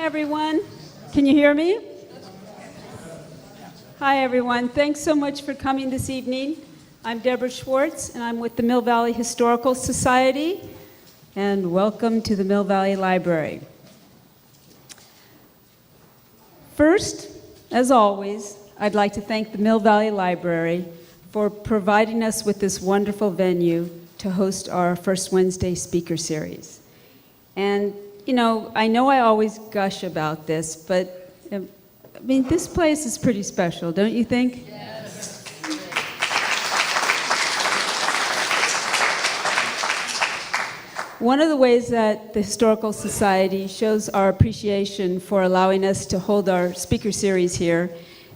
everyone. Can you hear me? Hi, everyone. Thanks so much for coming this evening. I'm Deborah Schwartz, and I'm with the Mill Valley Historical Society, and welcome to the Mill Valley Library. First, as always, I'd like to thank the Mill Valley Library for providing us with this wonderful venue to host our First Wednesday speaker series. And you know I always gush about this, but I mean, this place is pretty special, don't you think? Yes. One of the ways that the Historical Society shows our appreciation for allowing us to hold our speaker series here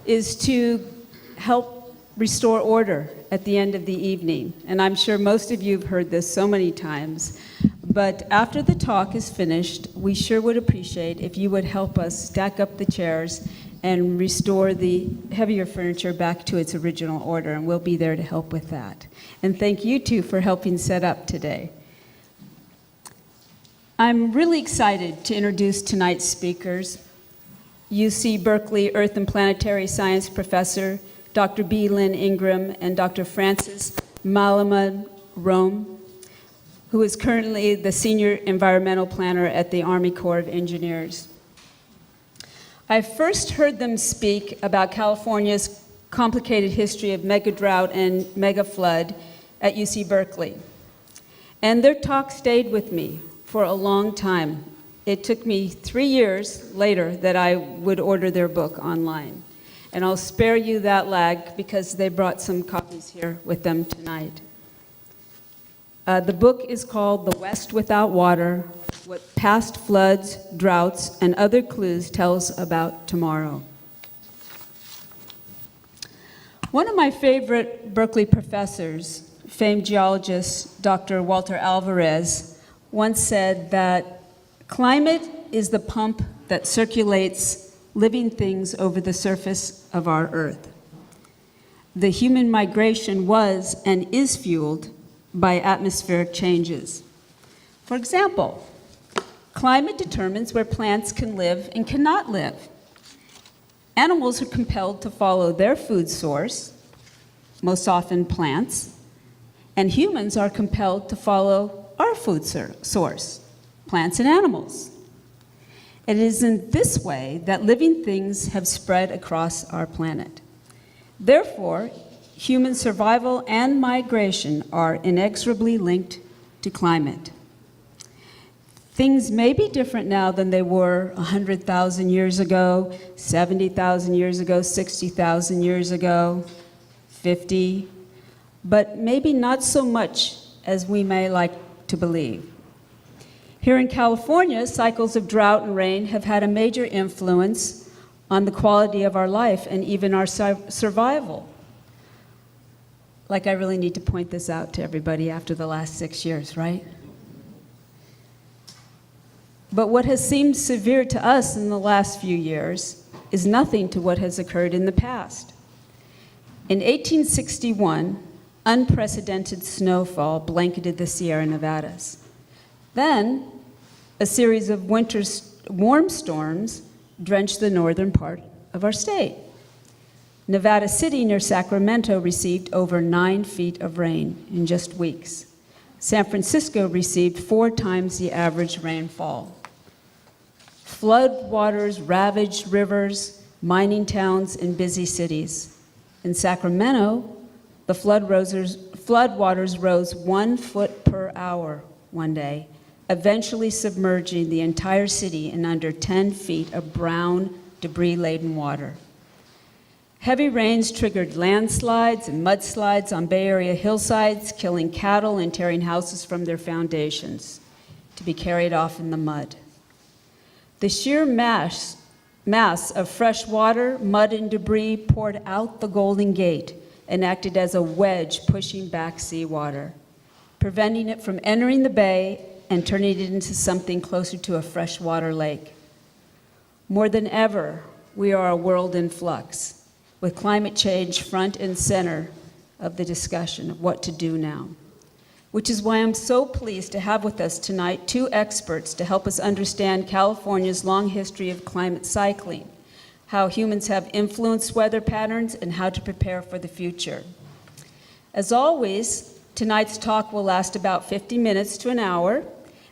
is to help restore order at the end of the evening. And I'm sure most of you have heard this so many times. But after the talk is finished, we sure would appreciate if you would help us stack up the chairs and restore the heavier furniture back to its original order, and we'll be there to help with that. And thank you too for helping set up today. I'm really excited to introduce tonight's speakers. UC Berkeley Earth and Planetary Science Professor, Dr. B. Lynn Ingram, and Dr. Francis Malamud-Roam, who is currently the Senior Environmental Planner at the Army Corps of Engineers. I first heard them speak about California's complicated history of megadrought and megaflood at UC Berkeley. And their talk stayed with me for a long time. It took me 3 years later that I would order their book online. And I'll spare you that lag because they brought some copies here with them tonight. The book is called The West Without Water: What Past Floods, Droughts, and Other Clues Tell Us About Tomorrow. One of my favorite Berkeley professors, famed geologist Dr. Walter Alvarez, once said that climate is the pump that circulates living things over the surface of our Earth. The human migration was and is fueled by atmospheric changes. For example, climate determines where plants can live and cannot live. Animals are compelled to follow their food source, most often plants, and humans are compelled to follow our food source, plants and animals. It is in this way that living things have spread across our planet. Therefore, human survival and migration are inexorably linked to climate. Things may be different now than they were 100,000 years ago, 70,000 years ago, 60,000 years ago, 50, but maybe not so much as we may like to believe. Here in California, cycles of drought and rain have had a major influence on the quality of our life and even our survival. Like, I really need to point this out to everybody after the last 6 years, right? But what has seemed severe to us in the last few years is nothing to what has occurred in the past. In 1861, unprecedented snowfall blanketed the Sierra Nevadas. Then, a series of winter warm storms drenched the northern part of our state. Nevada City near Sacramento received over 9 feet of rain in just weeks. San Francisco received 4 times the average rainfall. Flood waters ravaged rivers, mining towns, and busy cities. In Sacramento, the flood waters rose 1 foot per hour one day, eventually submerging the entire city in under 10 feet of brown, debris-laden water. Heavy rains triggered landslides and mudslides on Bay Area hillsides, killing cattle and tearing houses from their foundations to be carried off in the mud. The sheer mass of fresh water, mud, and debris poured out the Golden Gate and acted as a wedge pushing back seawater, preventing it from entering the bay and turning it into something closer to a freshwater lake. More than ever, we are a world in flux, with climate change front and center of the discussion of what to do now. which is why I'm so pleased to have with us tonight two experts to help us understand California's long history of climate cycling, how humans have influenced weather patterns, and how to prepare for the future. As always, tonight's talk will last about 50 minutes to an hour,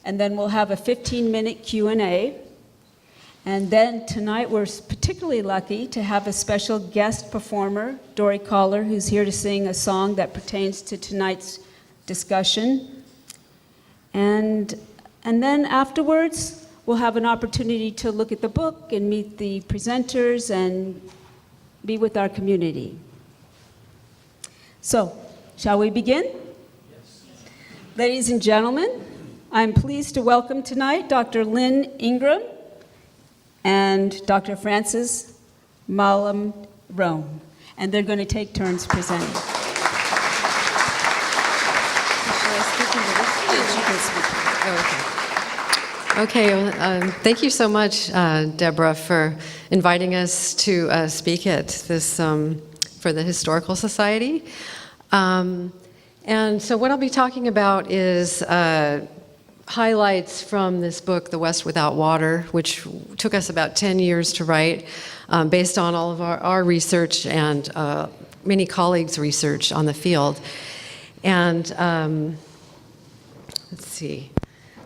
and then we'll have a 15-minute Q&A. And then tonight we're particularly lucky to have a special guest performer, Dory Collar, who's here to sing a song that pertains to tonight's discussion. And then afterwards, we'll have an opportunity to look at the book and meet the presenters and be with our community. So, shall we begin? Yes. Ladies and gentlemen, I'm pleased to welcome tonight Dr. Lynn Ingram and Dr. Frances Malamud-Roam, and they're going to take turns presenting. Okay, thank you so much, Deborah, for inviting us to speak at this for the Historical Society. And so what I'll be talking about is highlights from this book, The West Without Water, which took us about 10 years to write, based on all of our research and many colleagues' research on the field. And let's see.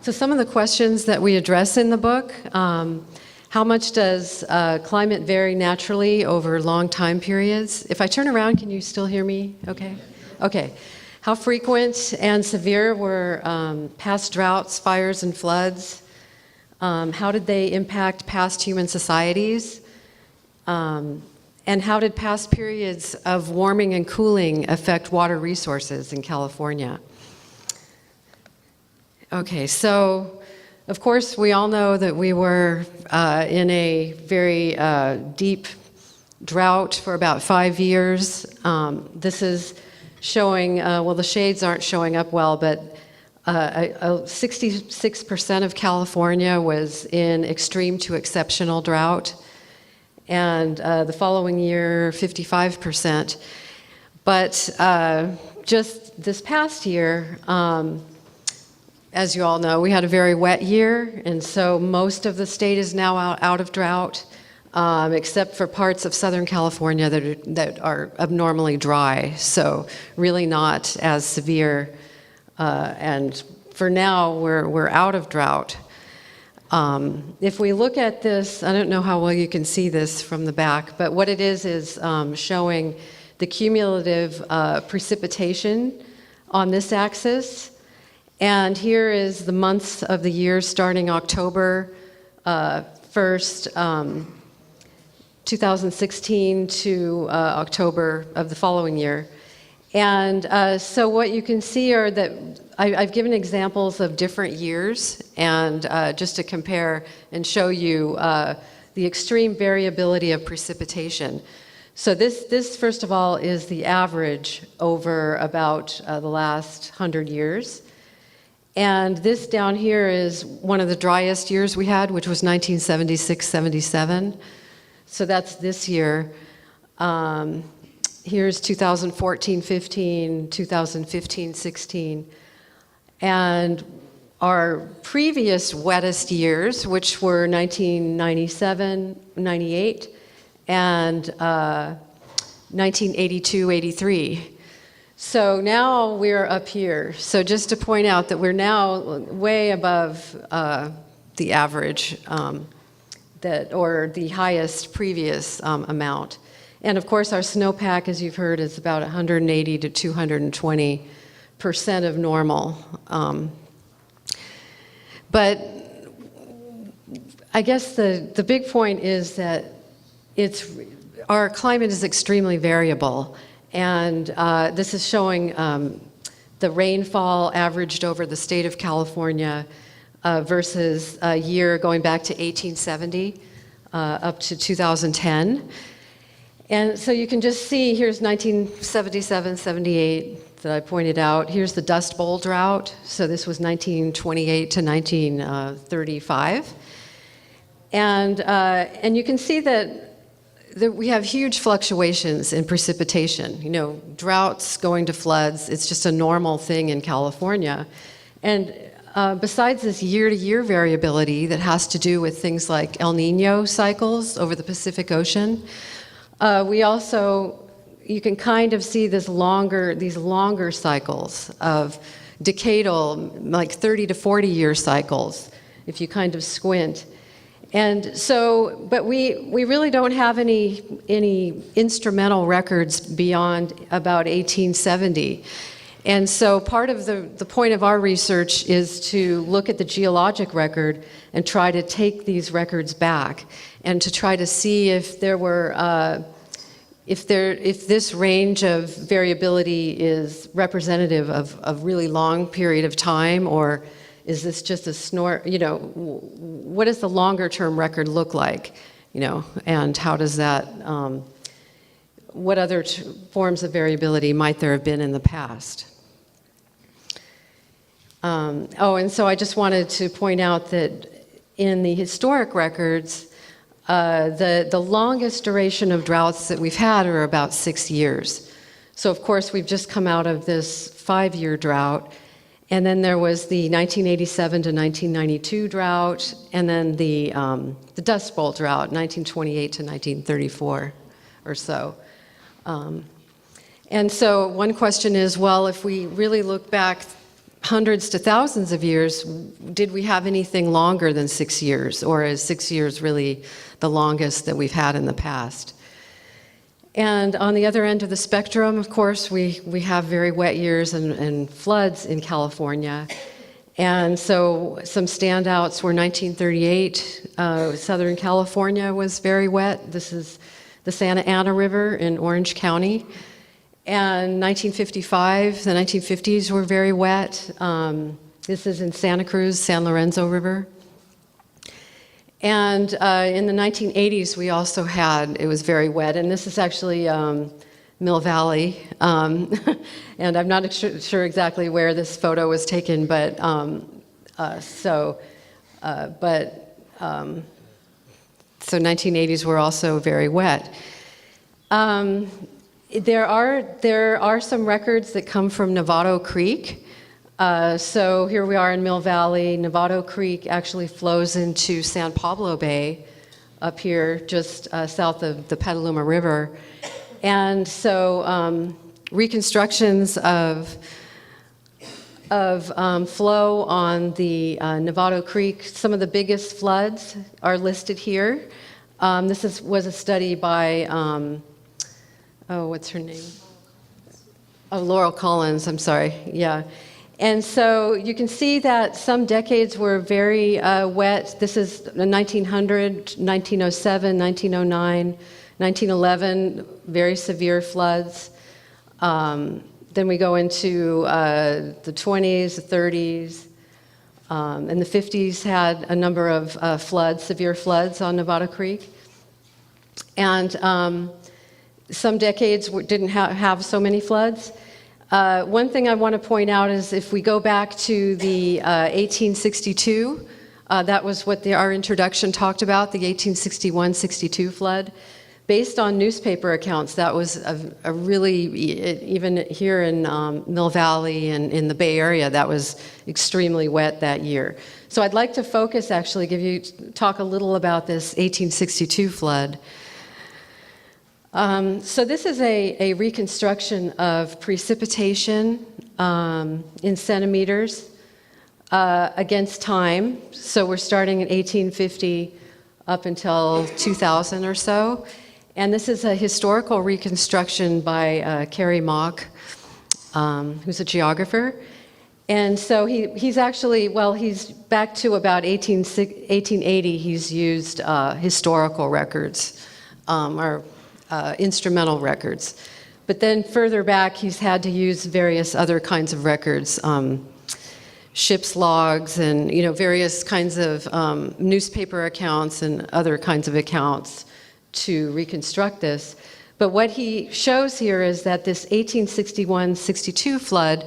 So some of the questions that we address in the book, how much does climate vary naturally over long time periods? If I turn around, can you still hear me? Okay. Okay. How frequent and severe were past droughts, fires, and floods? How did they impact past human societies? And how did past periods of warming and cooling affect water resources in California? Okay, so of course we all know that we were in a very deep drought for about 5 years. This is showing, well, the shades aren't showing up well, but 66% of California was in extreme to exceptional drought, and the following year, 55%. But just this past year, as you all know, we had a very wet year, and so most of the state is now out of drought, except for parts of Southern California that are abnormally dry, so really not as severe. And for now, we're out of drought. If we look at this, I don't know how well you can see this from the back, but what it is showing the cumulative precipitation on this axis. And here is the months of the year starting October 1st, 2016 to October of the following year. And so what you can see are that I've given examples of different years, and just to compare and show you the extreme variability of precipitation. So this first of all is the average over about the last 100 years. And this down here is one of the driest years we had, which was 1976-77. So that's this year. Here's 2014-15, 2015-16. And our previous wettest years, which were 1997-98 and 1982-83. So now we're up here. So just to point out that we're now way above the average, or the highest previous amount. And of course, our snowpack, as you've heard, is about 180 to 220% of normal. But I guess the big point is that our climate is extremely variable. And this is showing the rainfall averaged over the state of California versus a year going back to 1870 up to 2010. And so you can just see, here's 1977-78 that I pointed out. Here's the Dust Bowl drought. So this was 1928 to 1935. And you can see that we have huge fluctuations in precipitation. You know, droughts going to floods, it's just a normal thing in California. And besides this year-to-year variability that has to do with things like El Nino cycles over the Pacific Ocean, we also, you can kind of see these longer cycles of decadal, like 30 to 40 year cycles, if you kind of squint. And so, but we really don't have any instrumental records beyond about 1870. And so part of the point of our research is to look at the geologic record and try to take these records back and to try to see if there were, if this range of variability is representative of really long period of time, or is this just a snort, you know, what does the longer term record look like, you know, and how does that, what other forms of variability might there have been in the past? And so I just wanted to point out that in the historic records, the longest duration of droughts that we've had are about 6 years. So of course we've just come out of this 5-year drought, and then there was the 1987 to 1992 drought, and then the Dust Bowl drought, 1928 to 1934 or so. And so one question is, well, if we really look back hundreds to thousands of years, did we have anything longer than 6 years, or is 6 years really the longest that we've had in the past? And on the other end of the spectrum, of course, we have very wet years and floods in California. And so some standouts were 1938, Southern California was very wet. This is the Santa Ana River in Orange County. And 1955, the 1950s were very wet. This is in Santa Cruz, San Lorenzo River. And in the 1980s, we also had, it was very wet, and this is actually Mill Valley. And I'm not sure exactly where this photo was taken, but so 1980s were also very wet. There are some records that come from Novato Creek. So here we are in Mill Valley. Novato Creek actually flows into San Pablo Bay up here just south of the Petaluma River. And so reconstructions of flow on the Novato Creek, some of the biggest floods are listed here. This was a study by, what's her name? Oh, Laurel Collins, I'm sorry, yeah. And so you can see that some decades were very wet. This is 1900, 1907, 1909, 1911, very severe floods. Then we go into the 20s, the 30s, and the 50s had a number of floods, severe floods on Novato Creek. And some decades didn't have so many floods. One thing I want to point out is if we go back to the 1862, that was what our introduction talked about, the 1861-62 flood. Based on newspaper accounts, that was a really, even here in Mill Valley and in the Bay Area, that was extremely wet that year. So I'd like to focus, actually, talk a little about this 1862 flood. So this is a reconstruction of precipitation in centimeters against time. So we're starting in 1850 up until 2000 or so. And this is a historical reconstruction by Kerry Mock, who's a geographer. And so he's actually, well, he's back to about 1880, he's used historical records, or instrumental records. But then further back, he's had to use various other kinds of records, ship's logs and various kinds of newspaper accounts and other kinds of accounts to reconstruct this. But what he shows here is that this 1861-62 flood,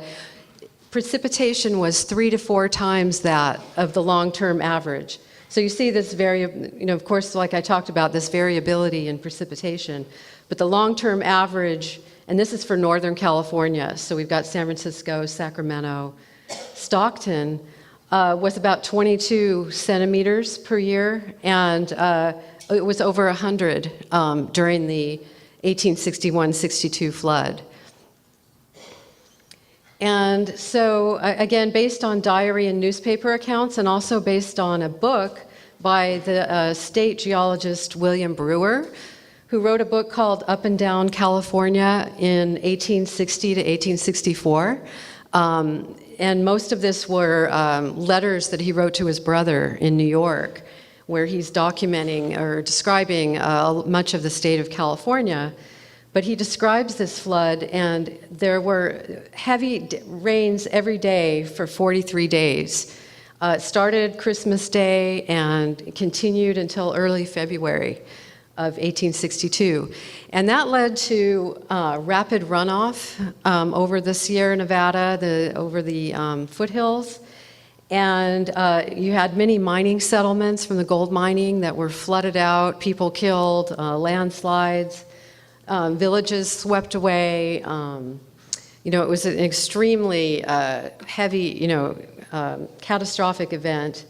precipitation was 3 to 4 times that of the long-term average. So you see this of course, like I talked about, this variability in precipitation, but the long-term average, and this is for Northern California, so we've got San Francisco, Sacramento, Stockton, was about 22 centimeters per year, and it was over 100 during the 1861-62 flood. And so, again, based on diary and newspaper accounts, and also based on a book by the state geologist William Brewer, who wrote a book called Up and Down California in 1860 to 1864. And most of this were letters that he wrote to his brother in New York, where he's documenting or describing much of the state of California. But he describes this flood, and there were heavy rains every day for 43 days. It started Christmas Day and continued until early February of 1862. And that led to rapid runoff over the Sierra Nevada, over the foothills. And you had many mining settlements from the gold mining that were flooded out, people killed, landslides. Villages swept away. It was an extremely heavy, catastrophic event.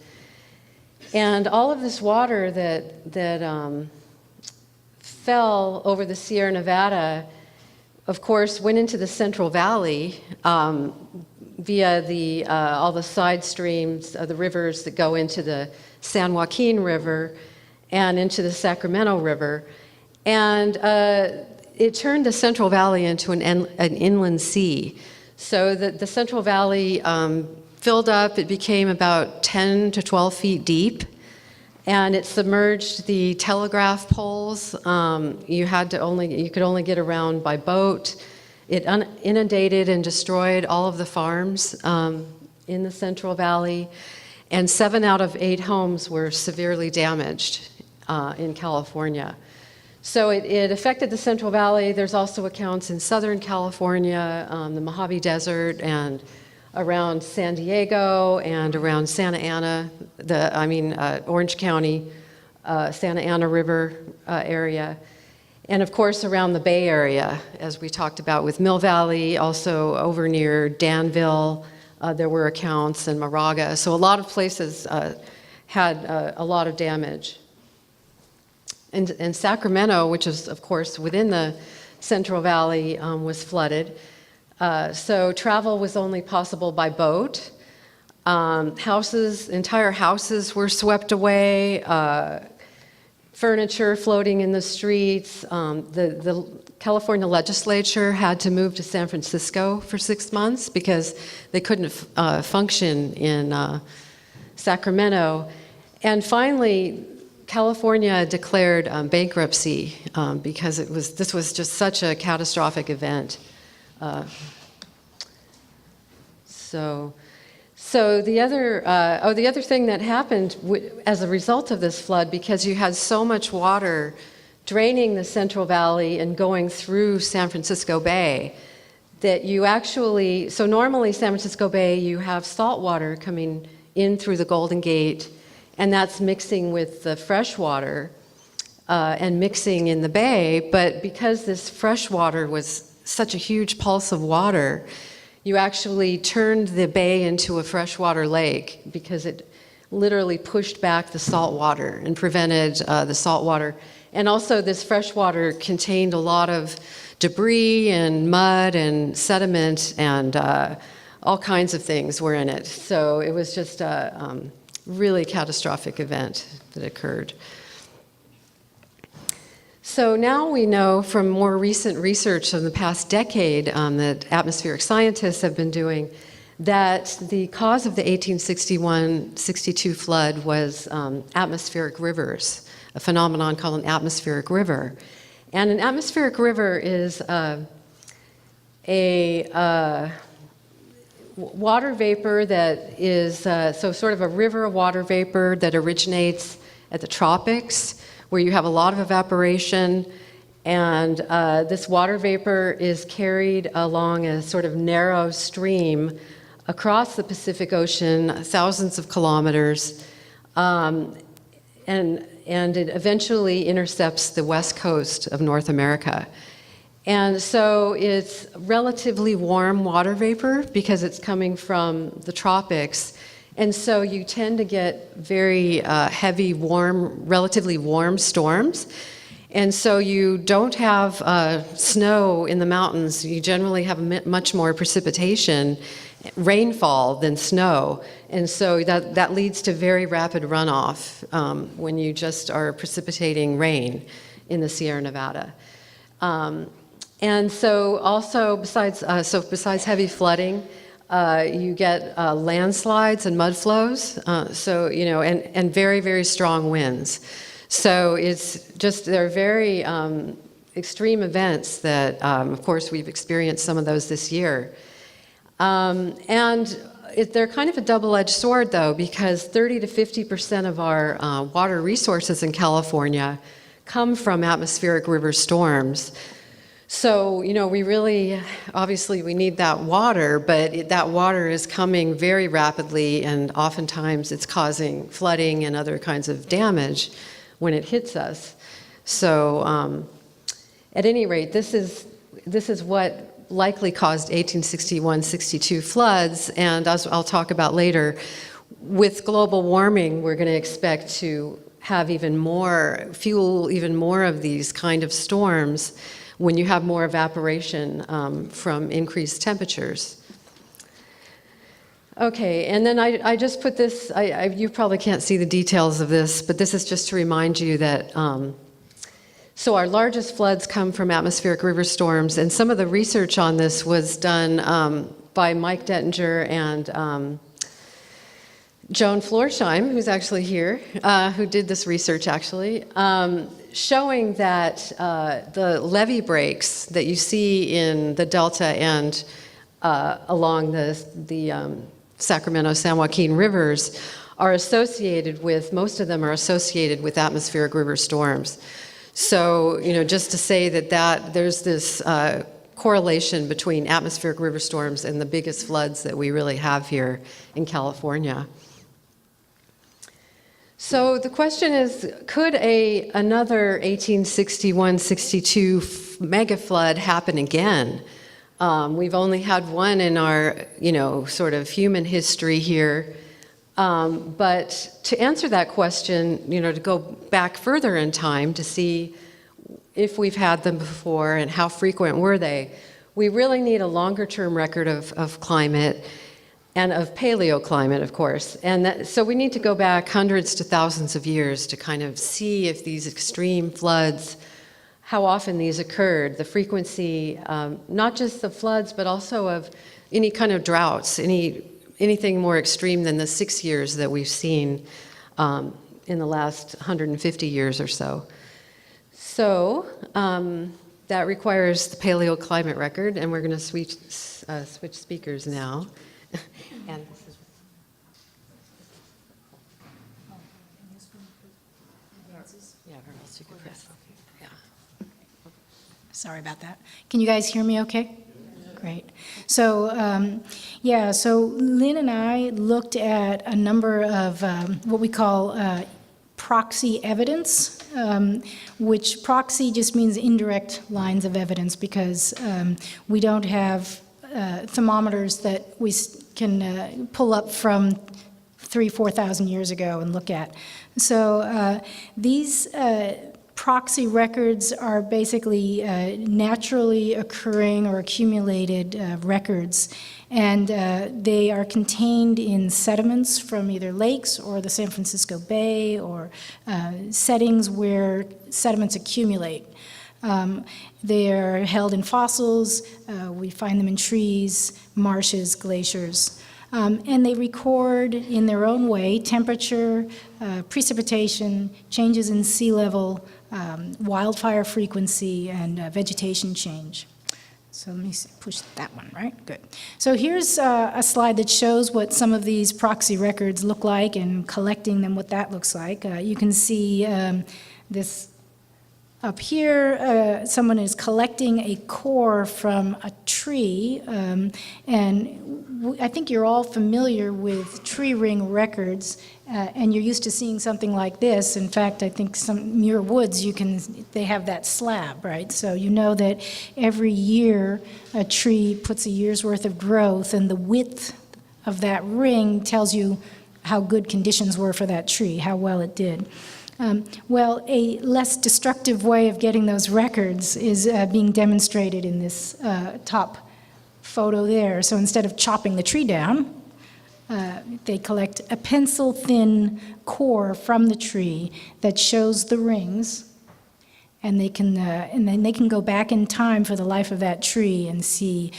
And all of this water that fell over the Sierra Nevada, of course, went into the Central Valley via all the side streams, the rivers that go into the San Joaquin River and into the Sacramento River. And it turned the Central Valley into an inland sea. So the Central Valley filled up. It became about 10 to 12 feet deep, and it submerged the telegraph poles. You could only get around by boat. It inundated and destroyed all of the farms in the Central Valley, and 7 out of 8 homes were severely damaged in California. So it affected the Central Valley. There's also accounts in Southern California, the Mojave Desert, and around San Diego, and around Santa Ana, Orange County, Santa Ana River area. And of course, around the Bay Area, as we talked about with Mill Valley, also over near Danville, there were accounts, in Moraga. So a lot of places had a lot of damage. And Sacramento, which is, of course, within the Central Valley, was flooded. So travel was only possible by boat. Entire houses were swept away, furniture floating in the streets. The California legislature had to move to San Francisco for 6 months because they couldn't function in Sacramento. And finally, California declared bankruptcy because this was just such a catastrophic event. So the other thing that happened as a result of this flood, because you had so much water draining the Central Valley and going through San Francisco Bay, that so normally San Francisco Bay, you have salt water coming in through the Golden Gate, and that's mixing with the fresh water and mixing in the bay. But because this fresh water was such a huge pulse of water, you actually turned the bay into a freshwater lake because it literally pushed back the salt water and prevented the salt water. And also this fresh water contained a lot of debris and mud and sediment, and all kinds of things were in it. So it was just a really catastrophic event that occurred. So now we know from more recent research in the past decade that atmospheric scientists have been doing, that the cause of the 1861-62 flood was atmospheric rivers, a phenomenon called an atmospheric river. And an atmospheric river is a water vapor that is, so sort of a river of water vapor that originates at the tropics, where you have a lot of evaporation, and this water vapor is carried along a sort of narrow stream across the Pacific Ocean, thousands of kilometers, and it eventually intercepts the west coast of North America. And so it's relatively warm water vapor because it's coming from the tropics. And so you tend to get very heavy, warm, relatively warm storms. And so you don't have snow in the mountains. You generally have much more precipitation, rainfall than snow. And so that leads to very rapid runoff when you just are precipitating rain in the Sierra Nevada. And so also besides heavy flooding, you get landslides and mud flows, and very, very strong winds. So it's just, they're very extreme events that, of course, we've experienced some of those this year. They're kind of a double-edged sword, though, because 30 to 50% of our water resources in California come from atmospheric river storms. So, we really, obviously we need that water, but that water is coming very rapidly, and oftentimes it's causing flooding and other kinds of damage when it hits us. So, at any rate, this is what likely caused 1861-62 floods, and as I'll talk about later, with global warming, we're going to expect to have fuel even more of these kind of storms when you have more evaporation from increased temperatures. Okay, and then I just put this, you probably can't see the details of this, but this is just to remind you that, so our largest floods come from atmospheric river storms, and some of the research on this was done by Mike Dettinger and Joan Florsheim, who's actually here, who did this research actually, showing that the levee breaks that you see in the Delta and along the Sacramento, San Joaquin rivers are associated with, most of them are associated with atmospheric river storms. So, just to say that there's this correlation between atmospheric river storms and the biggest floods that we really have here in California. So the question is, could another 1861-62 mega flood happen again? We've only had one in our, sort of human history here. But to answer that question, to go back further in time to see if we've had them before and how frequent were they, we really need a longer-term record of climate and of paleoclimate, of course. And so we need to go back hundreds to thousands of years to kind of see if these extreme floods, how often these occurred, the frequency, not just the floods, but also of any kind of droughts, anything more extreme than the 6 years that we've seen in the last 150 years or so. So that requires the paleoclimate record, and we're going to switch speakers now. And this is or else you could press. Yeah. Sorry about that. Can you guys hear me okay? Great. So, so Lynn and I looked at a number of what we call proxy evidence, which proxy just means indirect lines of evidence because we don't have thermometers that we can pull up from 3,000-4,000 years ago and look at. So these proxy records are basically naturally occurring or accumulated records, and they are contained in sediments from either lakes or the San Francisco Bay or settings where sediments accumulate. They are held in fossils, we find them in trees, marshes, glaciers, and they record in their own way temperature, precipitation, changes in sea level, wildfire frequency, and vegetation change. So let me push that one, right? Good. So here's a slide that shows what some of these proxy records look like and collecting them, what that looks like. You can see this Up here, someone is collecting a core from a tree, and I think you're all familiar with tree ring records, and you're used to seeing something like this. In fact, I think some Muir Woods, they have that slab, right? So you know that every year a tree puts a year's worth of growth, and the width of that ring tells you how good conditions were for that tree, how well it did. Well, a less destructive way of getting those records is being demonstrated in this top photo there. So instead of chopping the tree down, they collect a pencil-thin core from the tree that shows the rings, and then they can go back in time for the life of that tree and see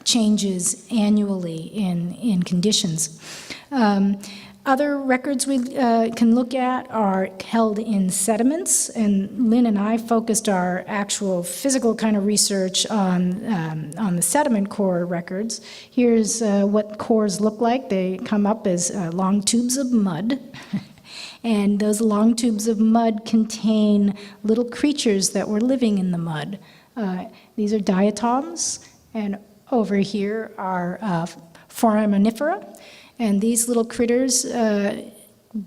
changes annually in conditions. Other records we can look at are held in sediments, and Lynn and I focused our actual physical kind of research on the sediment core records. Here's what cores look like. They come up as long tubes of mud, and those long tubes of mud contain little creatures that were living in the mud. These are diatoms, and over here are foraminifera. And these little critters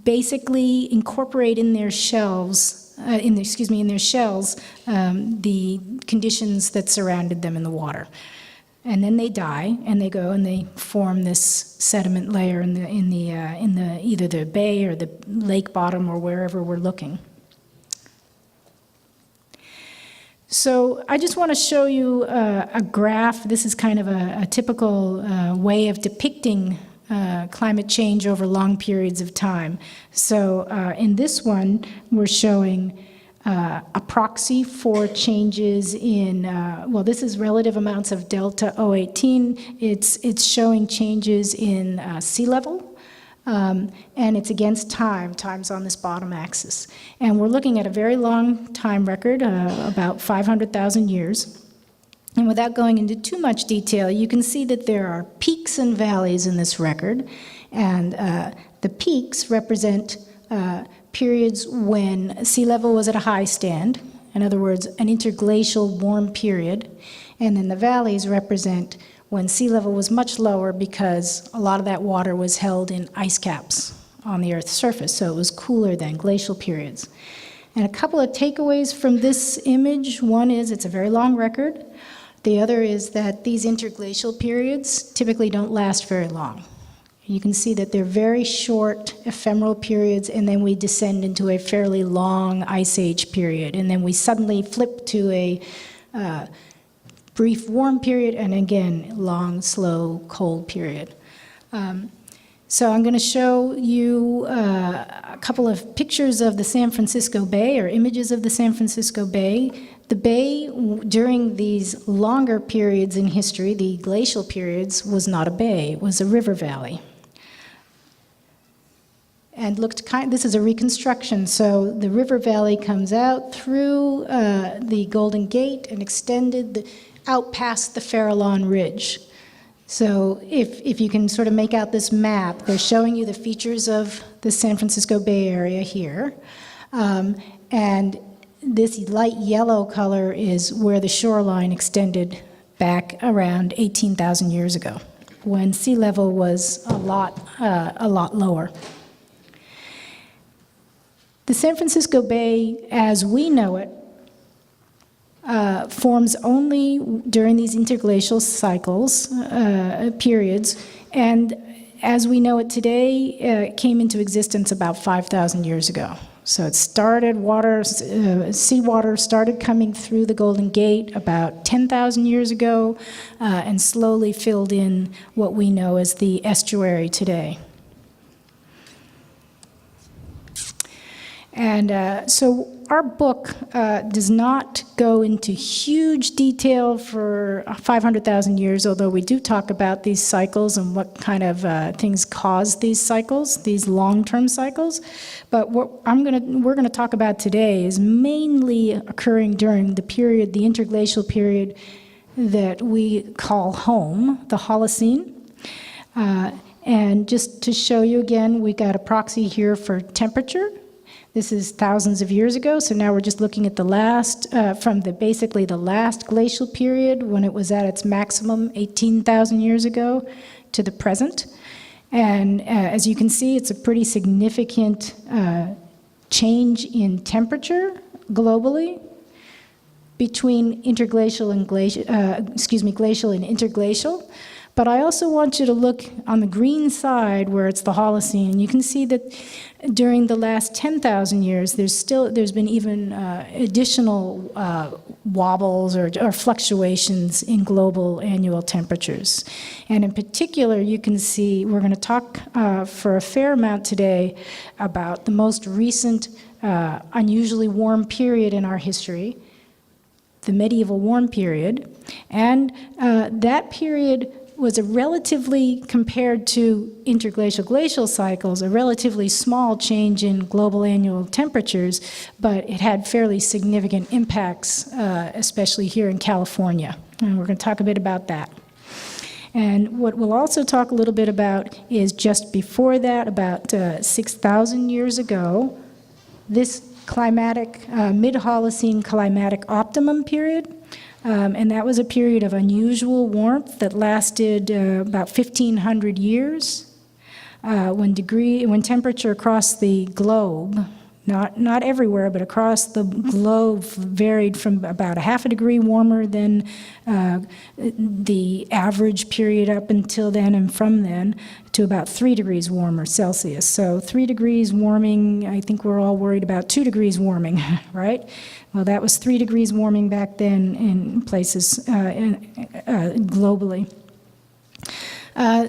basically incorporate in their shells, the conditions that surrounded them in the water. And then they die, and they go and they form this sediment layer in either the bay or the lake bottom or wherever we're looking. So I just want to show you a graph. This is kind of a typical way of depicting climate change over long periods of time. So in this one, we're showing a proxy for changes in, this is relative amounts of delta 018. It's showing changes in sea level, and it's against time. Time's on this bottom axis. And we're looking at a very long time record, about 500,000 years. And without going into too much detail, you can see that there are peaks and valleys in this record. And the peaks represent periods when sea level was at a high stand, in other words, an interglacial warm period. And then the valleys represent when sea level was much lower because a lot of that water was held in ice caps on the Earth's surface, so it was cooler than glacial periods. And a couple of takeaways from this image. One is it's a very long record. The other is that these interglacial periods typically don't last very long. You can see that they're very short ephemeral periods, and then we descend into a fairly long ice age period, and then we suddenly flip to a brief warm period, and again, long, slow, cold period. So I'm going to show you a couple of pictures of the San Francisco Bay, or images of the San Francisco Bay. The bay, during these longer periods in history, the glacial periods, was not a bay, it was a river valley. And this is a reconstruction, so the river valley comes out through the Golden Gate and extended out past the Farallon Ridge. So if you can sort of make out this map, they're showing you the features of the San Francisco Bay Area here. And this light yellow color is where the shoreline extended back around 18,000 years ago, when sea level was a lot lower. The San Francisco Bay, as we know it, forms only during these interglacial cycles, periods, and as we know it today, it came into existence about 5,000 years ago. So it started, seawater started coming through the Golden Gate about 10,000 years ago, and slowly filled in what we know as the estuary today. And so our book does not go into huge detail for 500,000 years, although we do talk about these cycles and what kind of things cause these cycles, these long-term cycles. But what we're gonna talk about today is mainly occurring during the period, the interglacial period that we call home, the Holocene. And just to show you again, we got a proxy here for temperature. This is thousands of years ago, so now we're just looking at the last, from basically the last glacial period when it was at its maximum 18,000 years ago to the present. And as you can see, it's a pretty significant change in temperature globally between interglacial and glacial and interglacial. But I also want you to look on the green side where it's the Holocene, and you can see that during the last 10,000 years, there's been even additional wobbles or fluctuations in global annual temperatures. And in particular, you can see, we're going to talk for a fair amount today about the most recent unusually warm period in our history, the medieval warm period. And that period was a relatively, compared to interglacial glacial cycles, a relatively small change in global annual temperatures, but it had fairly significant impacts, especially here in California. And we're going to talk a bit about that. And what we'll also talk a little bit about is just before that, about 6,000 years ago, this climatic, mid-Holocene climatic optimum period. And that was a period of unusual warmth that lasted about 1,500 years, when temperature across the globe, not everywhere, but across the globe, varied from about 0.5 degree warmer than the average period up until then and from then, to about 3 degrees warmer Celsius. So 3 degrees warming, I think we're all worried about 2 degrees warming, right? Well, that was 3 degrees warming back then in places globally.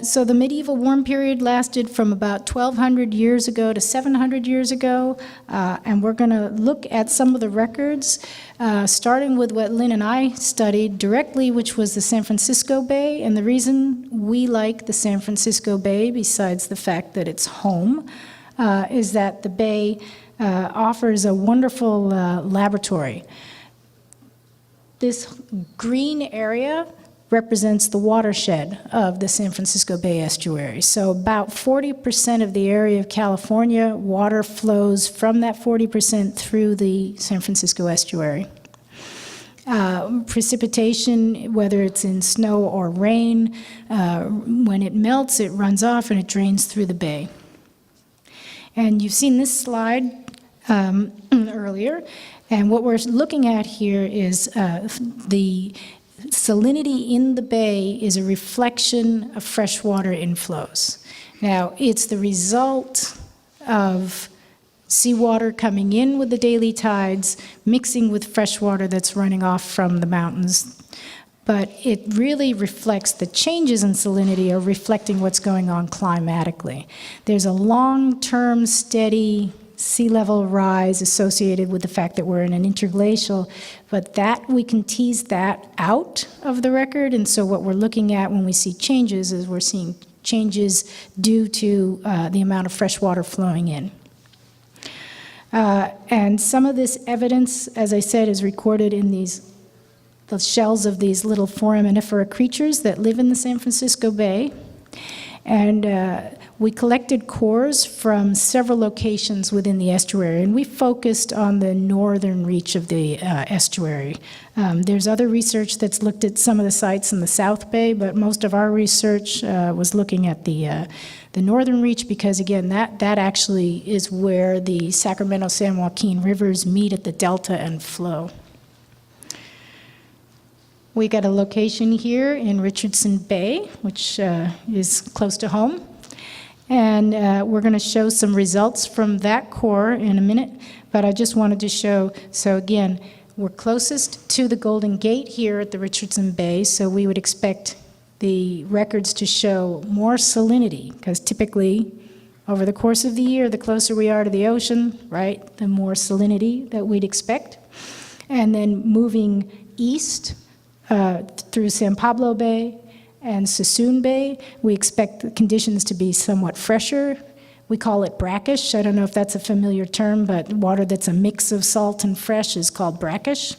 So the medieval warm period lasted from about 1,200 years ago to 700 years ago, and we're going to look at some of the records, starting with what Lynn and I studied directly, which was the San Francisco Bay. And the reason we like the San Francisco Bay, besides the fact that it's home, is that the bay offers a wonderful laboratory. This green area represents the watershed of the San Francisco Bay estuary. So about 40% of the area of California, water flows from that 40% through the San Francisco estuary. Precipitation, whether it's in snow or rain, when it melts, it runs off and it drains through the bay. And you've seen this slide earlier, and what we're looking at here is the salinity in the bay is a reflection of freshwater inflows. Now, it's the result of seawater coming in with the daily tides, mixing with freshwater that's running off from the mountains. But it really reflects the changes in salinity are reflecting what's going on climatically. There's a long-term steady sea level rise associated with the fact that we're in an interglacial, but that we can tease that out of the record. And so what we're looking at when we see changes is we're seeing changes due to the amount of fresh water flowing in. And some of this evidence, as I said, is recorded in the shells of these little foraminifera creatures that live in the San Francisco Bay. And we collected cores from several locations within the estuary, and we focused on the northern reach of the estuary. There's other research that's looked at some of the sites in the South Bay, but most of our research was looking at the northern reach because, again, that actually is where the Sacramento-San Joaquin rivers meet at the delta and flow. We got a location here in Richardson Bay, which is close to home. And we're going to show some results from that core in a minute, but I just wanted to show, so again, we're closest to the Golden Gate here at the Richardson Bay, so we would expect the records to show more salinity, because typically over the course of the year, the closer we are to the ocean, right, the more salinity that we'd expect. And then moving east through San Pablo Bay and Sassoon Bay, we expect the conditions to be somewhat fresher. We call it brackish. I don't know if that's a familiar term, but water that's a mix of salt and fresh is called brackish.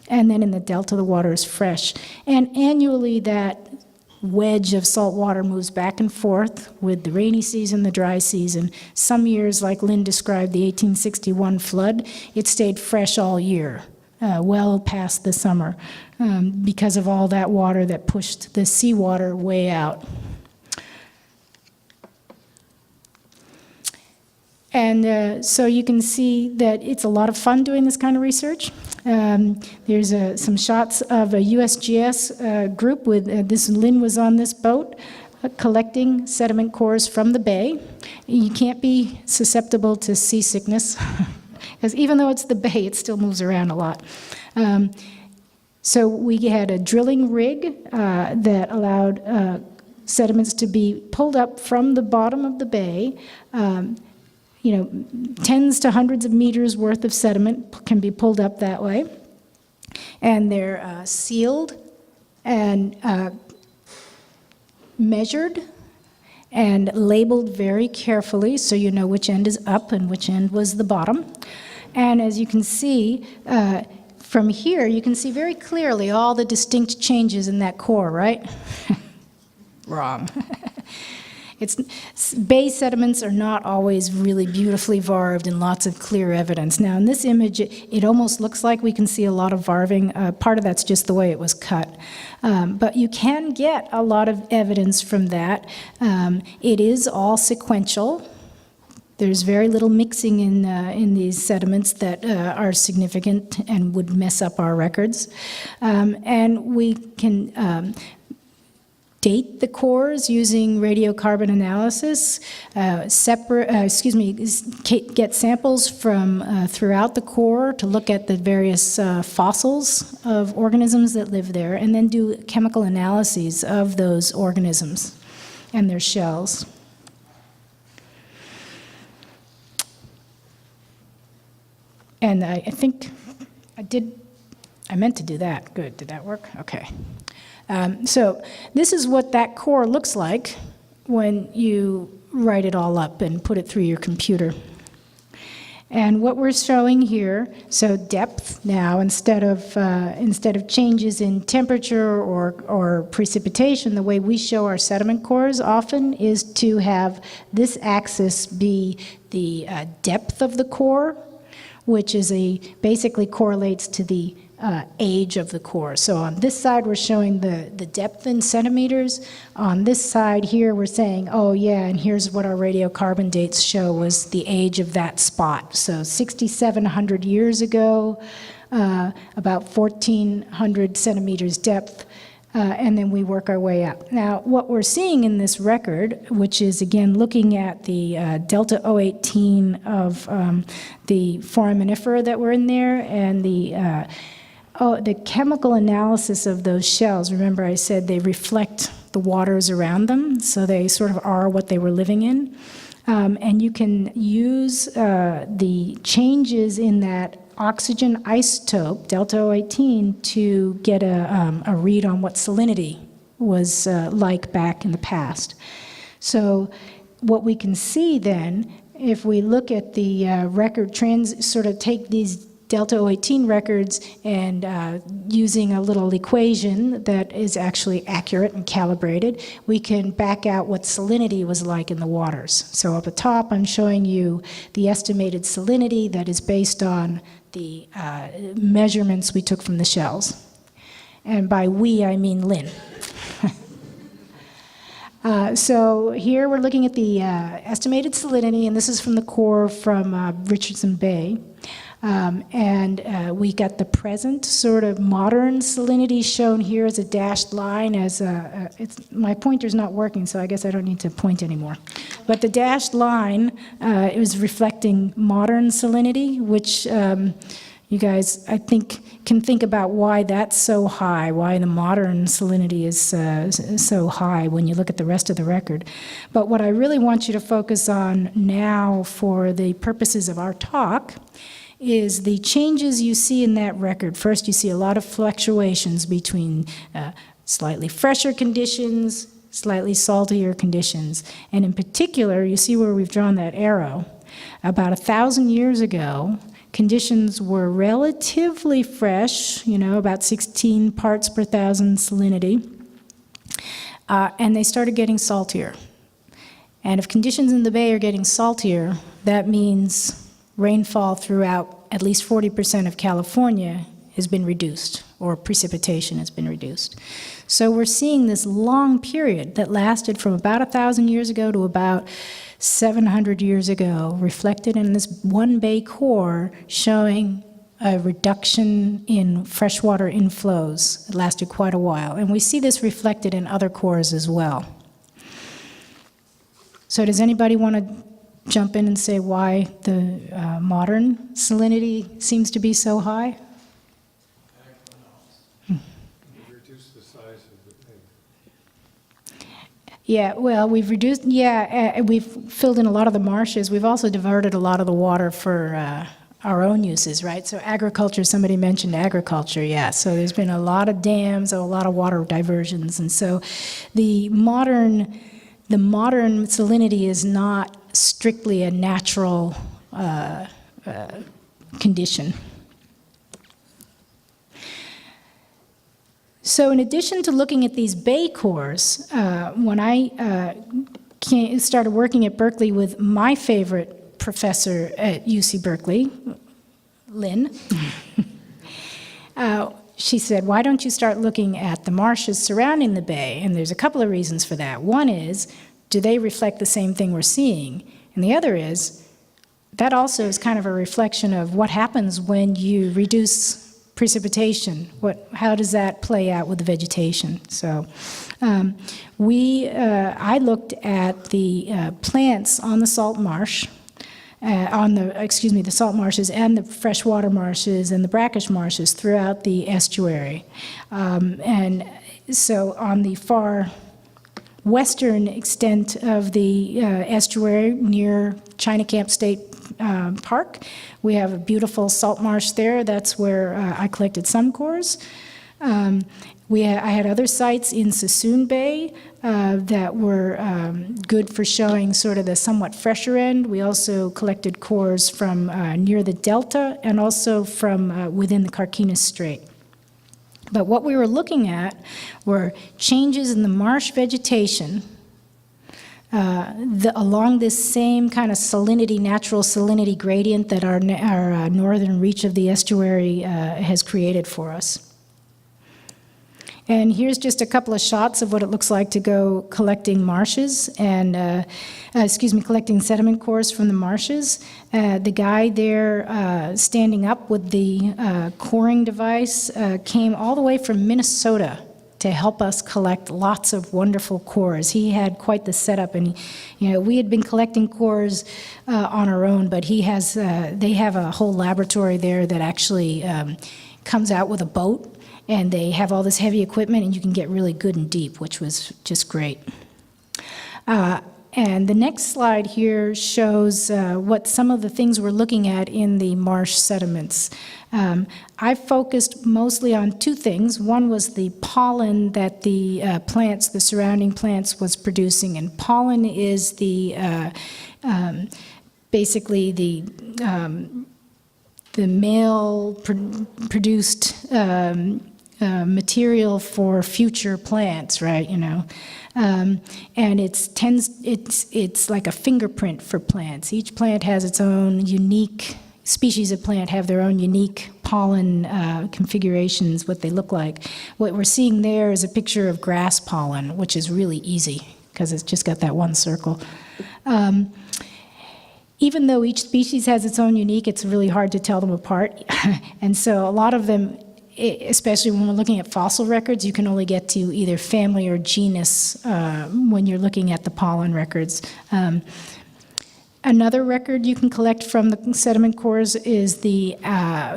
And then in the delta, the water is fresh. And annually, that wedge of salt water moves back and forth with the rainy season, the dry season. Some years, like Lynn described, the 1861 flood, it stayed fresh all year, well past the summer, because of all that water that pushed the seawater way out. And so you can see that it's a lot of fun doing this kind of research. There's some shots of a USGS group with, Lynn was on this boat collecting sediment cores from the bay. You can't be susceptible to seasickness, because even though it's the bay, it still moves around a lot. So we had a drilling rig that allowed sediments to be pulled up from the bottom of the bay. Tens to hundreds of meters worth of sediment can be pulled up that way. And they're sealed and measured and labeled very carefully so you know which end is up and which end was the bottom. And as you can see, from here, you can see very clearly all the distinct changes in that core, right? Wrong. Bay sediments are not always really beautifully varved and lots of clear evidence. Now, in this image, it almost looks like we can see a lot of varving. Part of that's just the way it was cut. But you can get a lot of evidence from that. It is all sequential. There's very little mixing in these sediments that are significant and would mess up our records. And we can date the cores using radiocarbon analysis, get samples from throughout the core to look at the various fossils of organisms that live there, and then do chemical analyses of those organisms and their shells. And I think I meant to do that. Good, did that work? Okay. So this is what that core looks like when you write it all up and put it through your computer. And what we're showing here, so depth now, instead of changes in temperature or precipitation, the way we show our sediment cores often is to have this axis be the depth of the core, which is basically correlates to the age of the core. So on this side, we're showing the depth in centimeters. On this side here, we're saying, oh yeah, and here's what our radiocarbon dates show was the age of that spot. So 6,700 years ago, about 1,400 centimeters depth, and then we work our way up. Now, what we're seeing in this record, which is again looking at the delta 018 of the foraminifera that were in there, and the chemical analysis of those shells. Remember I said they reflect the waters around them, so they sort of are what they were living in. And you can use the changes in that oxygen isotope, delta 018, to get a read on what salinity was like back in the past. So what we can see then, if we look at the record sort of take these delta 018 records and using a little equation that is actually accurate and calibrated, we can back out what salinity was like in the waters. So up the top, I'm showing you the estimated salinity that is based on the measurements we took from the shells. And by we, I mean Lynn. So here we're looking at the estimated salinity, and this is from the core from Richardson Bay. We got the present sort of modern salinity shown here as a dashed line. My pointer's not working, so I guess I don't need to point anymore. But the dashed line is reflecting modern salinity, which you guys, I think, can think about why that's so high, why the modern salinity is so high when you look at the rest of the record. But what I really want you to focus on now for the purposes of our talk is the changes you see in that record. First, you see a lot of fluctuations between slightly fresher conditions, slightly saltier conditions. And in particular, you see where we've drawn that arrow. About 1,000 years ago, conditions were relatively fresh, about 16 parts per thousand salinity. and they started getting saltier. And if conditions in the bay are getting saltier, that means rainfall throughout at least 40% of California has been reduced, or precipitation has been reduced. So we're seeing this long period that lasted from about 1,000 years ago to about 700 years ago, reflected in this one bay core showing a reduction in freshwater inflows. It lasted quite a while. And we see this reflected in other cores as well. So does anybody want to jump in and say why the modern salinity seems to be so high? Reduce the size of the bay. Yeah, well, we've reduced, we've filled in a lot of the marshes. We've also diverted a lot of the water for our own uses, right? So agriculture, somebody mentioned agriculture, yeah. So there's been a lot of dams, a lot of water diversions. And so the modern salinity is not strictly a natural condition. So in addition to looking at these bay cores, when I started working at Berkeley with my favorite professor at UC Berkeley, Lynn, she said, why don't you start looking at the marshes surrounding the bay? And there's a couple of reasons for that. One is, do they reflect the same thing we're seeing? And the other is, that also is kind of a reflection of what happens when you reduce precipitation. How does that play out with the vegetation? So I looked at the plants on the salt marsh, the salt marshes and the freshwater marshes and the brackish marshes throughout the estuary. And so on the far western extent of the estuary near China Camp State Park, we have a beautiful salt marsh there. That's where I collected some cores. I had other sites in Sassoon Bay that were good for showing sort of the somewhat fresher end. We also collected cores from near the delta and also from within the Carquinez Strait. But what we were looking at were changes in the marsh vegetation along this same kind of salinity, natural salinity gradient that our northern reach of the estuary has created for us. And here's just a couple of shots of what it looks like to go collecting marshes and, collecting sediment cores from the marshes. The guy there standing up with the coring device came all the way from Minnesota to help us collect lots of wonderful cores. He had quite the setup, and we had been collecting cores on our own, but they have a whole laboratory there that actually comes out with a boat. And they have all this heavy equipment, and you can get really good and deep, which was just great. And the next slide here shows what some of the things we're looking at in the marsh sediments. I focused mostly on two things. One was the pollen that the surrounding plants was producing. And pollen is basically the male produced material for future plants, right? And it's like a fingerprint for plants. Each plant has its own unique species of plant, have their own unique pollen configurations, what they look like. What we're seeing there is a picture of grass pollen, which is really easy because it's just got that one circle. Even though each species has its own unique, it's really hard to tell them apart. And so a lot of them, especially when we're looking at fossil records, you can only get to either family or genus when you're looking at the pollen records. Another record you can collect from the sediment cores is the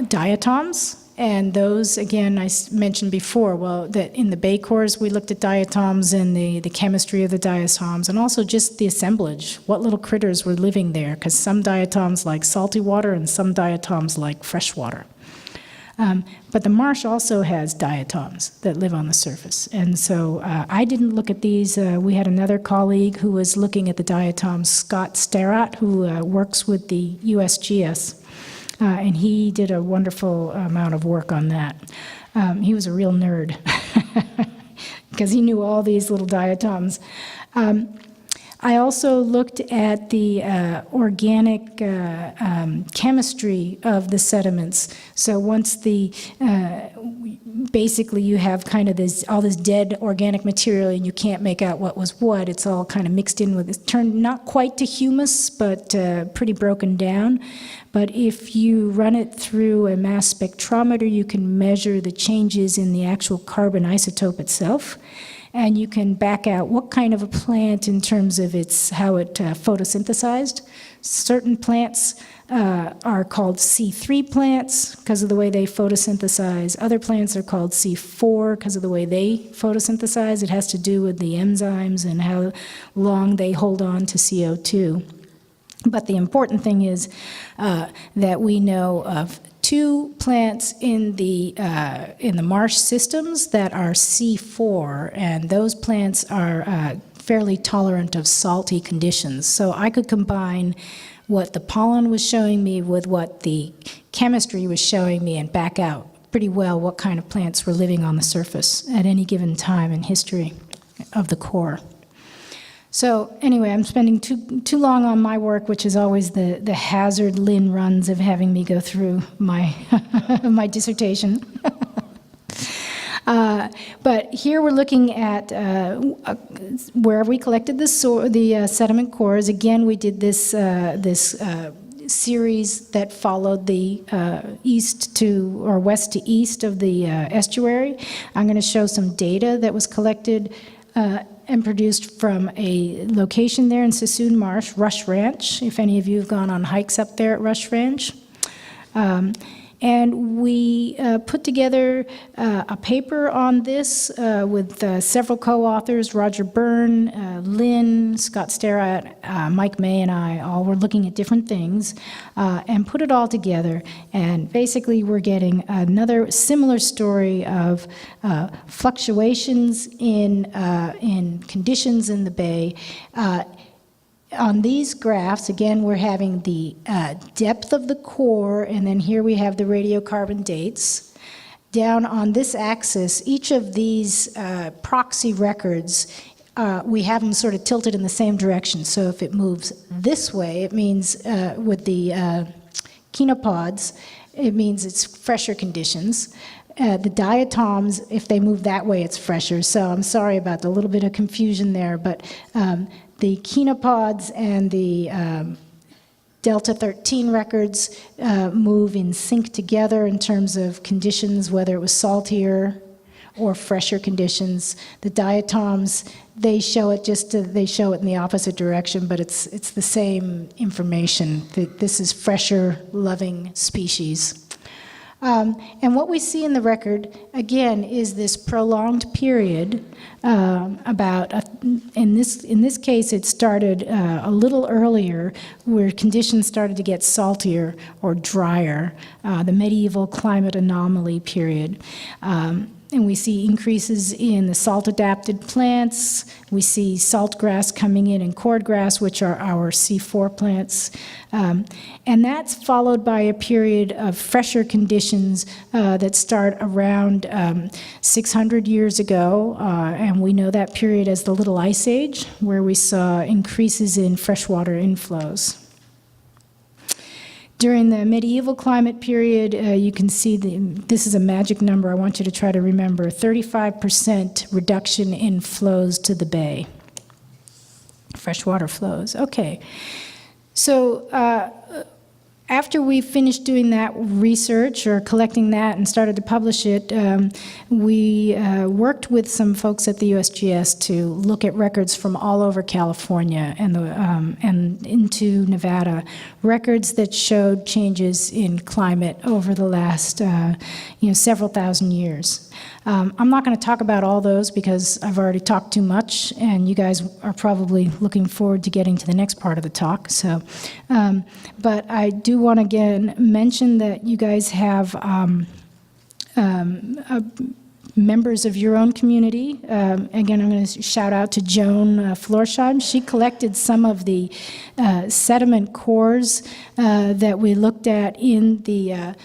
diatoms. And those, again, I mentioned before, that in the bay cores, we looked at diatoms and the chemistry of the diatoms, and also just the assemblage, what little critters were living there, because some diatoms like salty water and some diatoms like fresh water. But the marsh also has diatoms that live on the surface. And so I didn't look at these. We had another colleague who was looking at the diatoms, Scott Starrott, who works with the USGS. And he did a wonderful amount of work on that. He was a real nerd. because he knew all these little diatoms. I also looked at the organic chemistry of the sediments. So once basically you have kind of all this dead organic material and you can't make out what was what, it's all kind of mixed in with, it's turned not quite to humus, but pretty broken down. But if you run it through a mass spectrometer, you can measure the changes in the actual carbon isotope itself. And you can back out what kind of a plant in terms of how it photosynthesized. Certain plants are called C3 plants because of the way they photosynthesize. Other plants are called C4 because of the way they photosynthesize. It has to do with the enzymes and how long they hold on to CO2. But the important thing is that we know of 2 plants in the marsh systems that are C4, and those plants are fairly tolerant of salty conditions. So I could combine what the pollen was showing me with what the chemistry was showing me and back out pretty well what kind of plants were living on the surface at any given time in history of the core. So anyway, I'm spending too long on my work, which is always the hazard Lynn runs of having me go through my my dissertation. But here we're looking at where we collected the sediment cores. Again, we did this series that followed the east to or west to east of the estuary. I'm going to show some data that was collected and produced from a location there in Sassoon Marsh, Rush Ranch, if any of you have gone on hikes up there at Rush Ranch. And we put together a paper on this with several co-authors, Roger Byrne, Lynn, Scott Sterratt, Mike May, and I all were looking at different things and put it all together. And basically we're getting another similar story of fluctuations in conditions in the bay. On these graphs, again, we're having the depth of the core, and then here we have the radiocarbon dates. Down on this axis, each of these proxy records, we have them sort of tilted in the same direction. So if it moves this way, it means with the chenopods, it means it's fresher conditions. The diatoms, if they move that way, it's fresher. So I'm sorry about the little bit of confusion there, but the chenopods and the Delta 13 records move in sync together in terms of conditions, whether it was saltier or fresher conditions. The diatoms, they show it in the opposite direction, but it's the same information. This is fresher loving species. And what we see in the record, again, is this prolonged period in this case, it started a little earlier where conditions started to get saltier or drier, the medieval climate anomaly period. And we see increases in the salt-adapted plants. We see saltgrass coming in and cordgrass, which are our C4 plants. And that's followed by a period of fresher conditions that start around 600 years ago. And we know that period as the Little Ice Age, where we saw increases in freshwater inflows. During the medieval climate period, you can see this is a magic number I want you to try to remember, 35% reduction in flows to the bay, freshwater flows. Okay, so after we finished doing that research or collecting that and started to publish it, we worked with some folks at the USGS to look at records from all over California and into Nevada, records that showed changes in climate over the last several thousand years. I'm not going to talk about all those because I've already talked too much, and you guys are probably looking forward to getting to the next part of the talk. So, but I do want to again mention that you guys have members of your own community. Again, I'm going to shout out to Joan Florsheim. She collected some of the sediment cores that we looked at in the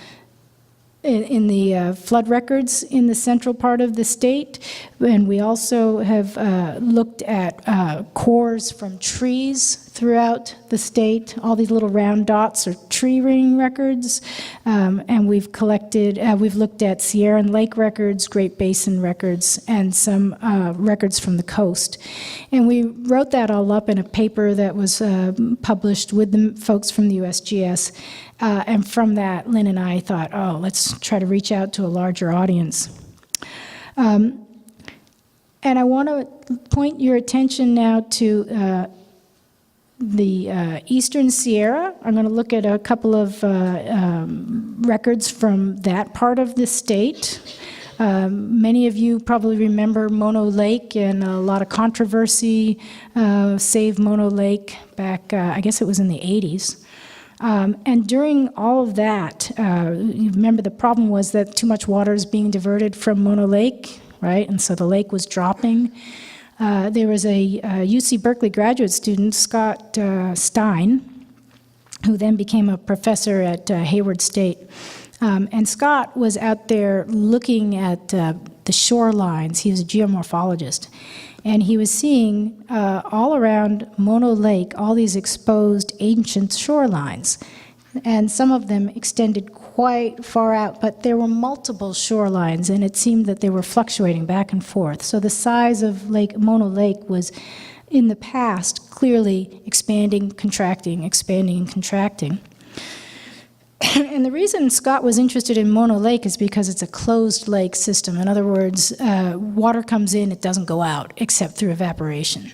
in the flood records in the central part of the state. And we also have looked at cores from trees throughout the state. All these little round dots are tree ring records. And we've looked at Sierra and Lake records, Great Basin records, and some records from the coast. And we wrote that all up in a paper that was published with the folks from the USGS. And from that, Lynn and I thought, oh, let's try to reach out to a larger audience. And I want to point your attention now to the Eastern Sierra. I'm going to look at a couple of records from that part of the state. Many of you probably remember Mono Lake and a lot of controversy, Save Mono Lake back, I guess it was in the 80s. And during all of that, you remember the problem was that too much water is being diverted from Mono Lake, right? And so the lake was dropping. There was a UC Berkeley graduate student, Scott Stein, who then became a professor at Hayward State. And Scott was out there looking at the shorelines. He was a geomorphologist. And he was seeing all around Mono Lake all these exposed ancient shorelines. And some of them extended quite far out, but there were multiple shorelines, and it seemed that they were fluctuating back and forth. So the size of Mono Lake was, in the past, clearly expanding, contracting, expanding, and contracting. And the reason Scott was interested in Mono Lake is because it's a closed lake system. In other words, water comes in, it doesn't go out, except through evaporation.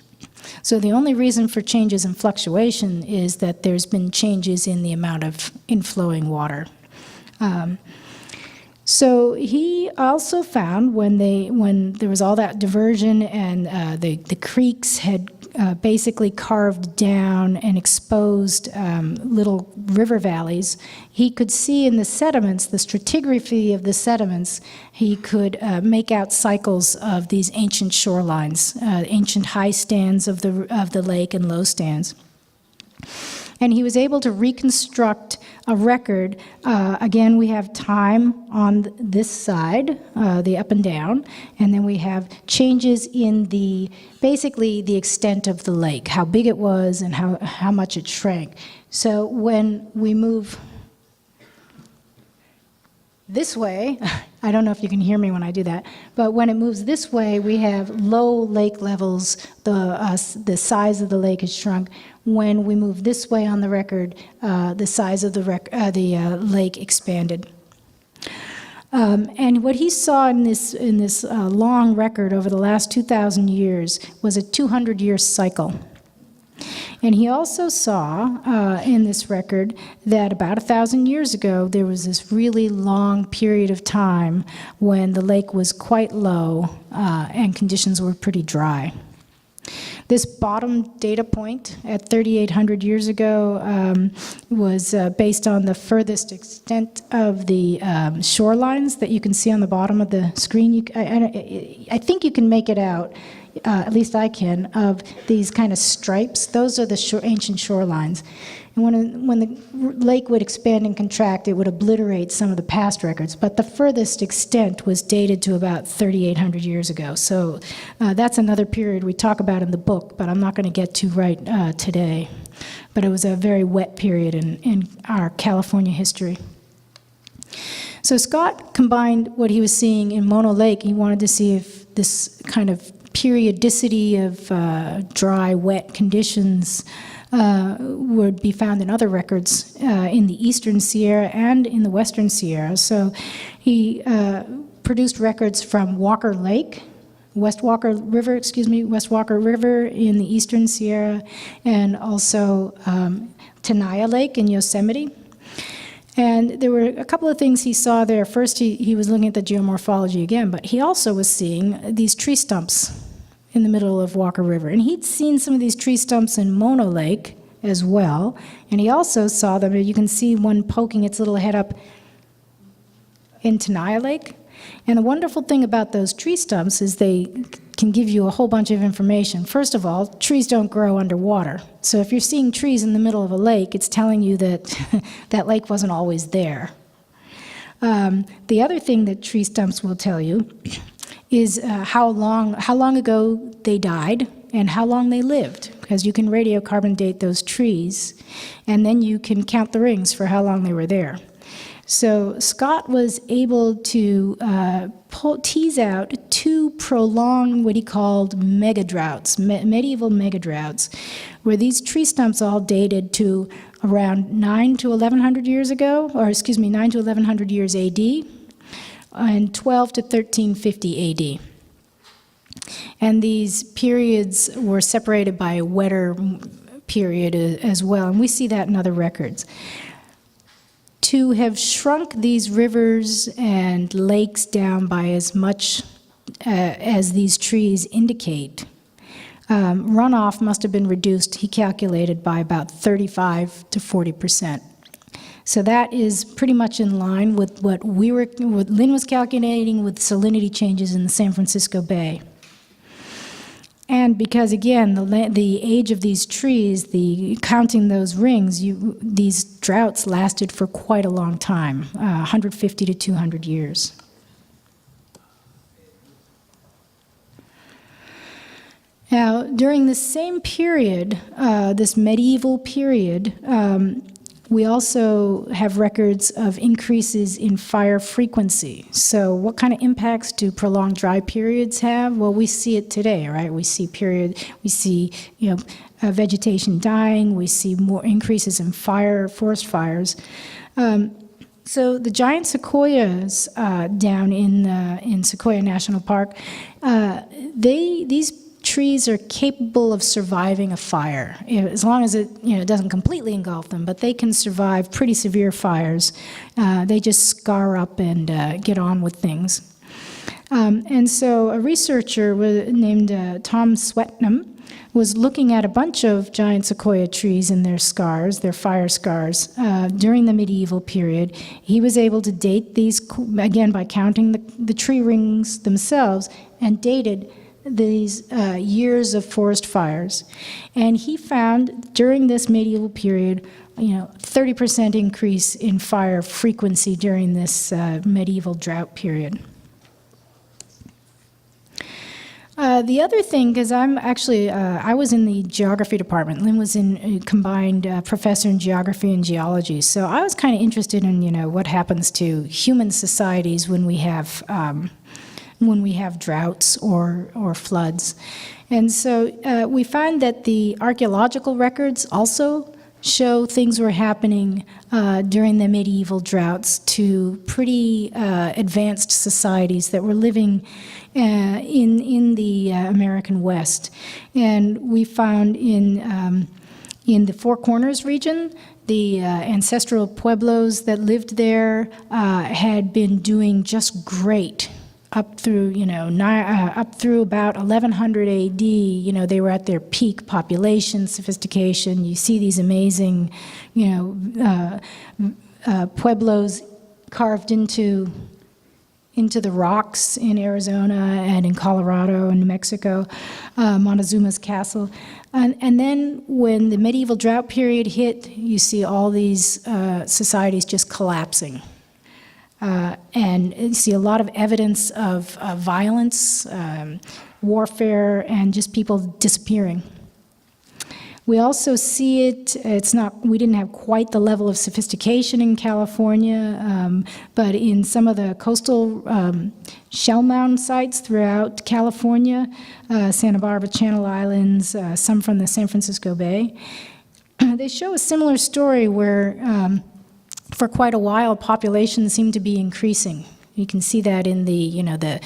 So the only reason for changes in fluctuation is that there's been changes in the amount of inflowing water. So he also found when there was all that diversion and the creeks had basically carved down and exposed little river valleys, he could see in the sediments, the stratigraphy of the sediments, he could make out cycles of these ancient shorelines, ancient high stands of the lake and low stands. And he was able to reconstruct a record. Again, we have time on this side, the up and down, and then we have changes in basically the extent of the lake, how big it was and how much it shrank. So when we move this way, I don't know if you can hear me when I do that, but when it moves this way, we have low lake levels, the size of the lake has shrunk. When we move this way on the record, the size of the lake expanded. And what he saw in this long record over the last 2,000 years was a 200-year cycle. And he also saw in this record that about 1,000 years ago, there was this really long period of time when the lake was quite low and conditions were pretty dry. This bottom data point at 3,800 years ago was based on the furthest extent of the shorelines that you can see on the bottom of the screen. I think you can make it out, at least I can, of these kind of stripes. Those are the ancient shorelines. And when the lake would expand and contract, it would obliterate some of the past records. But the furthest extent was dated to about 3,800 years ago. So that's another period we talk about in the book, but I'm not going to get to right today. But it was a very wet period in our California history. So Scott combined what he was seeing in Mono Lake. He wanted to see if this kind of periodicity of dry, wet conditions would be found in other records in the Eastern Sierra and in the Western Sierra. So he produced records from Walker Lake, West Walker River in the Eastern Sierra, and also Tenaya Lake in Yosemite. And there were a couple of things he saw there. First, he was looking at the geomorphology again, but he also was seeing these tree stumps in the middle of Walker River. And he'd seen some of these tree stumps in Mono Lake as well. And he also saw them, you can see one poking its little head up in Tenaya Lake. And the wonderful thing about those tree stumps is they can give you a whole bunch of information. First of all, trees don't grow underwater. So if you're seeing trees in the middle of a lake, it's telling you that that lake wasn't always there. The other thing that tree stumps will tell you is how long ago they died and how long they lived, because you can radiocarbon date those trees, and then you can count the rings for how long they were there. So Scott was able to tease out two prolonged, what he called megadroughts, medieval megadroughts, where these tree stumps all dated to around 9 to 1100 years ago, or excuse me, 9 to 1100 years AD, and 12 to 1350 AD. And these periods were separated by a wetter period as well, and we see that in other records. To have shrunk these rivers and lakes down by as much as these trees indicate, runoff must have been reduced, he calculated, by about 35 to 40%. So that is pretty much in line with what Lynn was calculating with salinity changes in the San Francisco Bay. And because, again, the age of these trees, counting those rings, these droughts lasted for quite a long time, 150 to 200 years. Now, during the same period, this medieval period, we also have records of increases in fire frequency. So what kind of impacts do prolonged dry periods have? Well, we see it today, right? We see vegetation dying, we see more increases in forest fires. So the giant sequoias down in Sequoia National Park, these trees are capable of surviving a fire, as long as it doesn't completely engulf them, but they can survive pretty severe fires. They just scar up and get on with things. And so a researcher named Tom Swetnam was looking at a bunch of giant sequoia trees and their fire scars, during the medieval period. He was able to date these, again, by counting the tree rings themselves, and dated these years of forest fires. And he found during this medieval period, 30% increase in fire frequency during this medieval drought period. The other thing, because I was in the geography department. Lynn was in a combined professor in geography and geology. So I was kind of interested in, what happens to human societies when we have droughts or floods. And so we find that the archaeological records also show things were happening during the medieval droughts to pretty advanced societies that were living in the American West. And we found in the Four Corners region, the ancestral pueblos that lived there had been doing just great up through about 1100 AD. They were at their peak population sophistication. You see these amazing, pueblos carved into the rocks in Arizona and in Colorado and New Mexico, Montezuma's Castle. And then when the medieval drought period hit, you see all these societies just collapsing. And you see a lot of evidence of violence, warfare, and just people disappearing. We also see it, we didn't have quite the level of sophistication in California, but in some of the coastal shell mound sites throughout California, Santa Barbara Channel Islands, some from the San Francisco Bay, they show a similar story where for quite a while, populations seem to be increasing. You can see that in the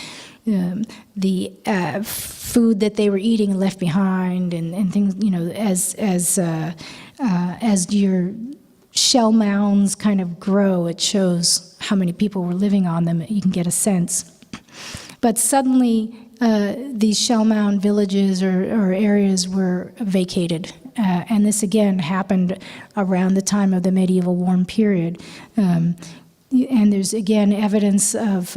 food that they were eating and left behind, and things. As your shell mounds kind of grow, it shows how many people were living on them. You can get a sense. But suddenly, these shell mound villages or areas were vacated. And this again happened around the time of the medieval warm period. And there's again evidence of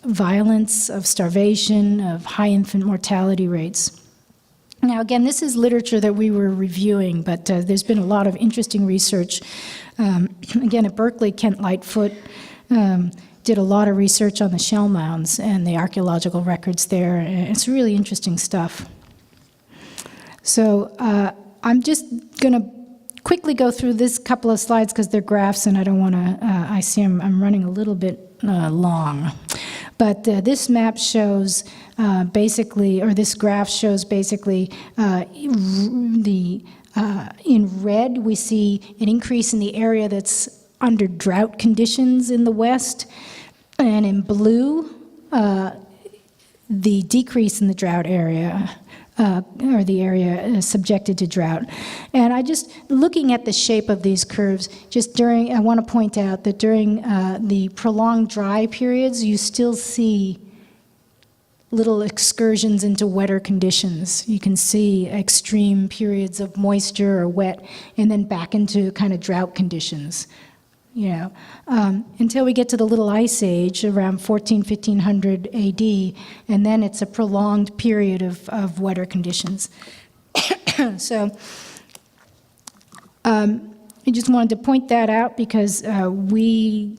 violence, of starvation, of high infant mortality rates. Now again, this is literature that we were reviewing, but there's been a lot of interesting research. Again, at Berkeley, Kent Lightfoot did a lot of research on the shell mounds and the archaeological records there. And it's really interesting stuff. So I'm just going to quickly go through this couple of slides because they're graphs and I don't want to, I see I'm running a little bit long. But this map shows basically, or this graph shows basically in red we see an increase in the area that's under drought conditions in the west, and in blue the decrease in the drought area. Or the area subjected to drought. And I just, looking at the shape of these curves, I want to point out that during the prolonged dry periods, you still see little excursions into wetter conditions. You can see extreme periods of moisture or wet, and then back into kind of drought conditions. Until we get to the Little Ice Age around 1500 AD, and then it's a prolonged period of wetter conditions. So I just wanted to point that out because we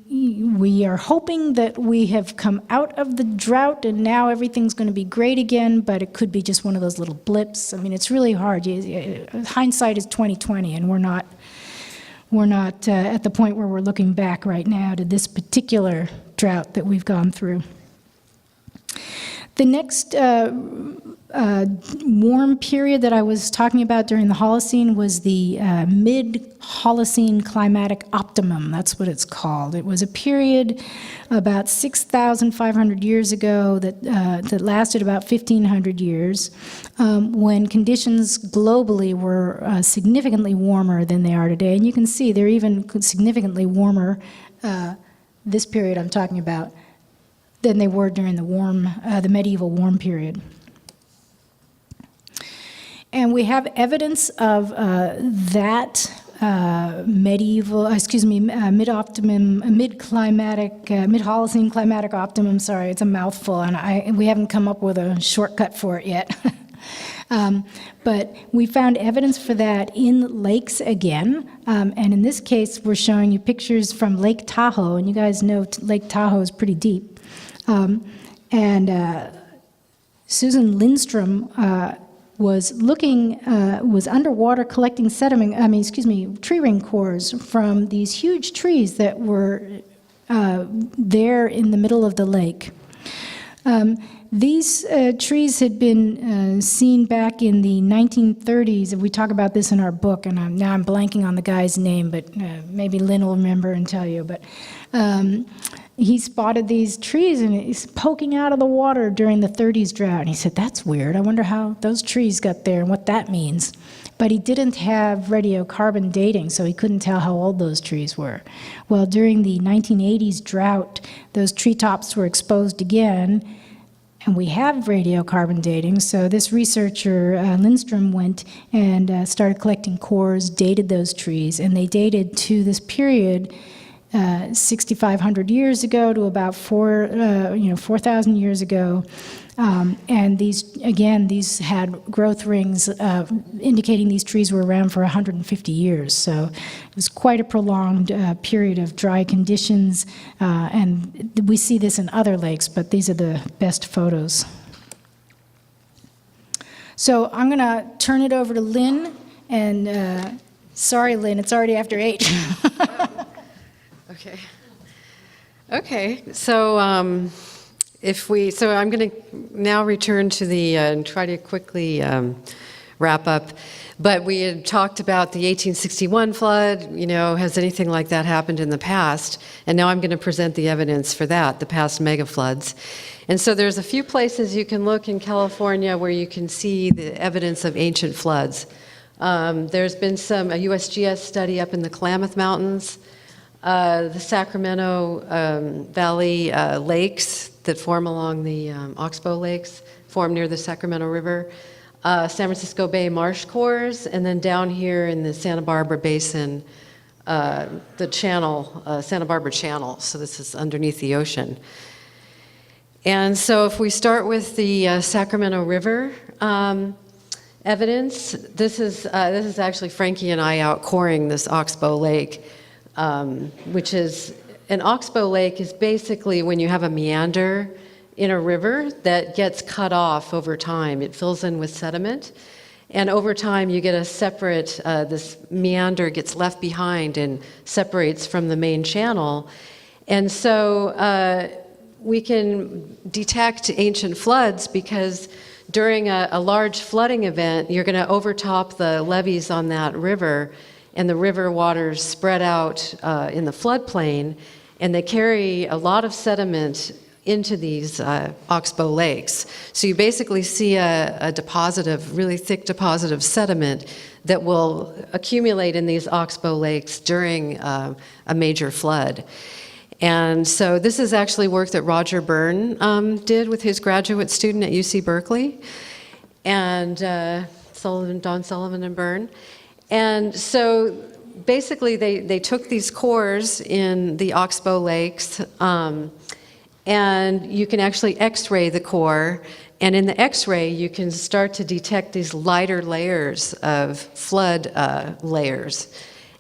are hoping that we have come out of the drought and now everything's going to be great again, but it could be just one of those little blips. I mean, it's really hard. Hindsight is 20/20, and we're not at the point where we're looking back right now to this particular drought that we've gone through. The next warm period that I was talking about during the Holocene was the mid-Holocene climatic optimum. That's what it's called. It was a period about 6,500 years ago that lasted about 1,500 years when conditions globally were significantly warmer than they are today. And you can see they're even significantly warmer, this period I'm talking about, than they were during the medieval warm period. And we have evidence of that mid-Holocene climatic optimum. Sorry, it's a mouthful, and we haven't come up with a shortcut for it yet. But we found evidence for that in lakes again, and in this case, we're showing you pictures from Lake Tahoe, and you guys know Lake Tahoe is pretty deep. Susan Lindstrom was underwater collecting tree ring cores from these huge trees that were there in the middle of the lake. These trees had been seen back in the 1930s, and we talk about this in our book, and now I'm blanking on the guy's name, but maybe Lynn will remember and tell you, but he spotted these trees and it's poking out of the water during the 30s drought. And he said, that's weird. I wonder how those trees got there and what that means. But he didn't have radiocarbon dating, so he couldn't tell how old those trees were. Well, during the 1980s drought, those treetops were exposed again, and we have radiocarbon dating. So this researcher, Lindstrom, went and started collecting cores, dated those trees, and they dated to this period 6,500 years ago to about 4,000 years ago. And these had growth rings indicating these trees were around for 150 years. So it was quite a prolonged period of dry conditions. And we see this in other lakes, but these are the best photos. So I'm going to turn it over to Lynn. And sorry, Lynn, it's already after 8. Okay. So I'm going to now return to the and try to quickly wrap up. But we had talked about the 1861 flood. Has anything like that happened in the past? And now I'm going to present the evidence for that, the past megafloods. And so there's a few places you can look in California where you can see the evidence of ancient floods. There's been a USGS study up in the Klamath Mountains. The Sacramento Valley lakes that form along the Oxbow Lakes form near the Sacramento River, San Francisco Bay marsh cores, and then down here in the Santa Barbara Basin, the channel, Santa Barbara Channel. So this is underneath the ocean. And so if we start with the Sacramento River evidence, this is actually Frankie and I out coring this Oxbow Lake. Which is an oxbow lake is basically when you have a meander in a river that gets cut off over time. It fills in with sediment, and over time you get a separate, this meander gets left behind and separates from the main channel. And so we can detect ancient floods because during a large flooding event, you're going to overtop the levees on that river, and the river waters spread out in the floodplain, and they carry a lot of sediment into these oxbow lakes. So you basically see a deposit of, really thick deposit of sediment that will accumulate in these oxbow lakes during a major flood. And so this is actually work that Roger Byrne did with his graduate student at UC Berkeley, and Don Sullivan and Byrne. And so basically they took these cores in the oxbow lakes, and you can actually X-ray the core, and in the X-ray you can start to detect these lighter layers of flood layers.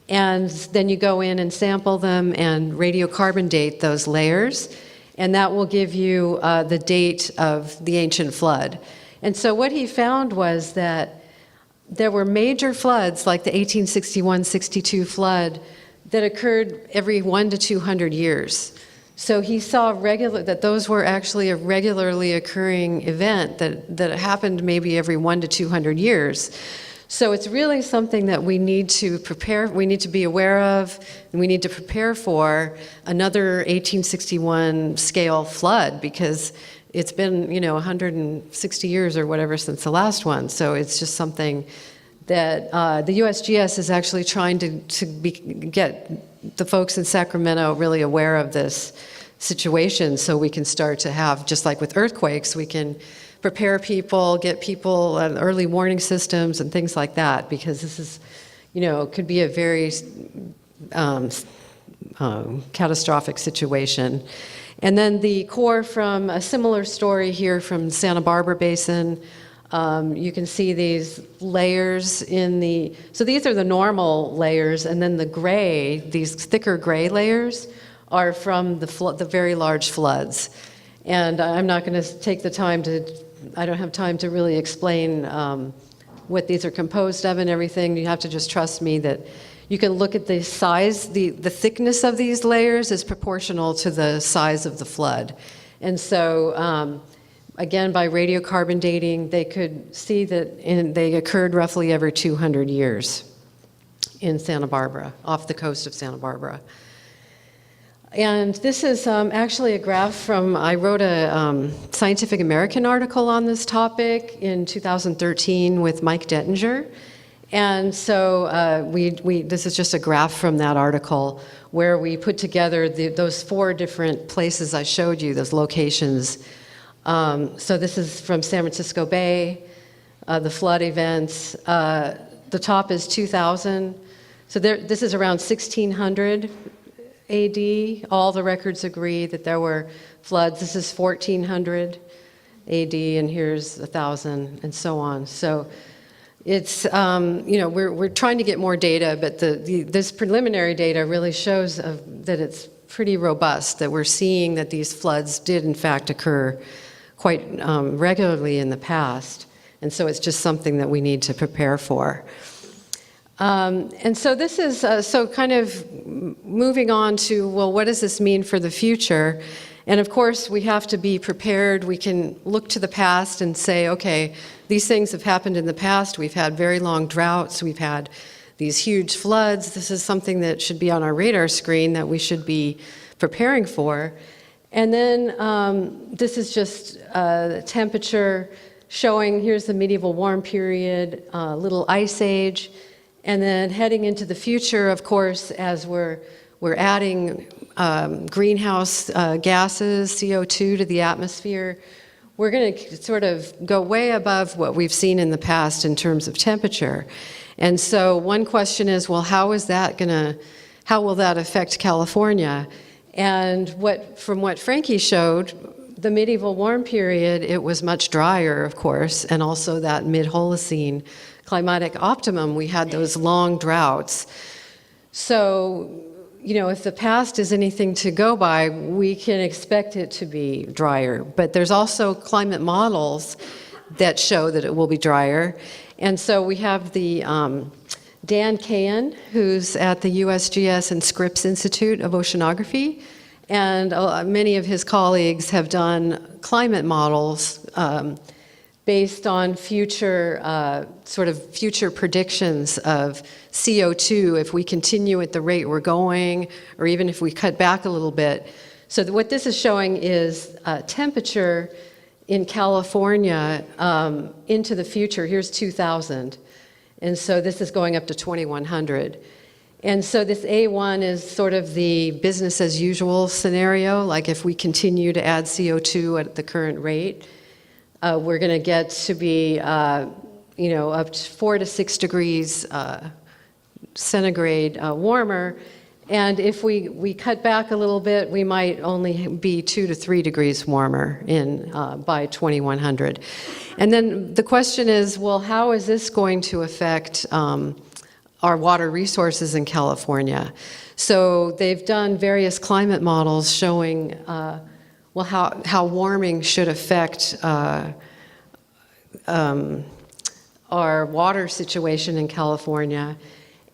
And then you go in and sample them and radiocarbon date those layers, and that will give you the date of the ancient flood. And so what he found was that there were major floods, like the 1861-62 flood, that occurred every 1 to 200 years. So he saw that those were actually a regularly occurring event that happened maybe every 1 to 200 years. So it's really something that we need to prepare, we need to be aware of, and we need to prepare for another 1861 scale flood, because it's been, 160 years or whatever since the last one. So it's just something that the USGS is actually trying to get the folks in Sacramento really aware of this situation, so we can start to have, just like with earthquakes, we can prepare people, get people early warning systems and things like that, because this is, could be a very catastrophic situation. And then the core from a similar story here from Santa Barbara Basin. You can see these layers so these are the normal layers, and then the gray, these thicker gray layers, are from the very large floods. And I'm not going to take the time I don't have time to really explain what these are composed of and everything. You have to just trust me that you can look at the size, the thickness of these layers is proportional to the size of the flood. And so, again, by radiocarbon dating, they could see that they occurred roughly every 200 years in Santa Barbara, off the coast of Santa Barbara. And this is actually a graph I wrote a Scientific American article on this topic in 2013 with Mike Dettinger. And so this is just a graph from that article where we put together those 4 different places I showed you, those locations. So this is from San Francisco Bay, the flood events. The top is 2000. So this is around 1600 AD. All the records agree that there were floods. This is 1400 AD, and here's 1000, and so on. So it's, we're trying to get more data, but this preliminary data really shows that it's pretty robust, that we're seeing that these floods did in fact occur quite regularly in the past. And so it's just something that we need to prepare for. And so this is, so kind of moving on to, well, what does this mean for the future? And of course, we have to be prepared. We can look to the past and say, okay, these things have happened in the past. We've had very long droughts. We've had these huge floods. This is something that should be on our radar screen that we should be preparing for. And then this is just temperature showing, here's the medieval warm period, little ice age. And then heading into the future, of course, as we're adding greenhouse gases, CO2 to the atmosphere, we're going to sort of go way above what we've seen in the past in terms of temperature. And so one question is, well, how will that affect California? And from what Frankie showed, the medieval warm period, it was much drier, of course, and also that mid-Holocene climatic optimum, we had those long droughts. So, if the past is anything to go by, we can expect it to be drier. But there's also climate models that show that it will be drier. And so we have the Dan Cahan, who's at the USGS and Scripps Institute of Oceanography, and many of his colleagues have done climate models based on future predictions of CO2 if we continue at the rate we're going, or even if we cut back a little bit. So what this is showing is temperature in California into the future. Here's 2000. And so this is going up to 2100. And so this A1 is sort of the business as usual scenario, like if we continue to add CO2 at the current rate, we're going to get to be, up to 4 to 6 degrees centigrade warmer. And if we cut back a little bit, we might only be 2 to 3 degrees warmer by 2100. And then the question is, well, how is this going to affect our water resources in California? So they've done various climate models showing how warming should affect our water situation in California.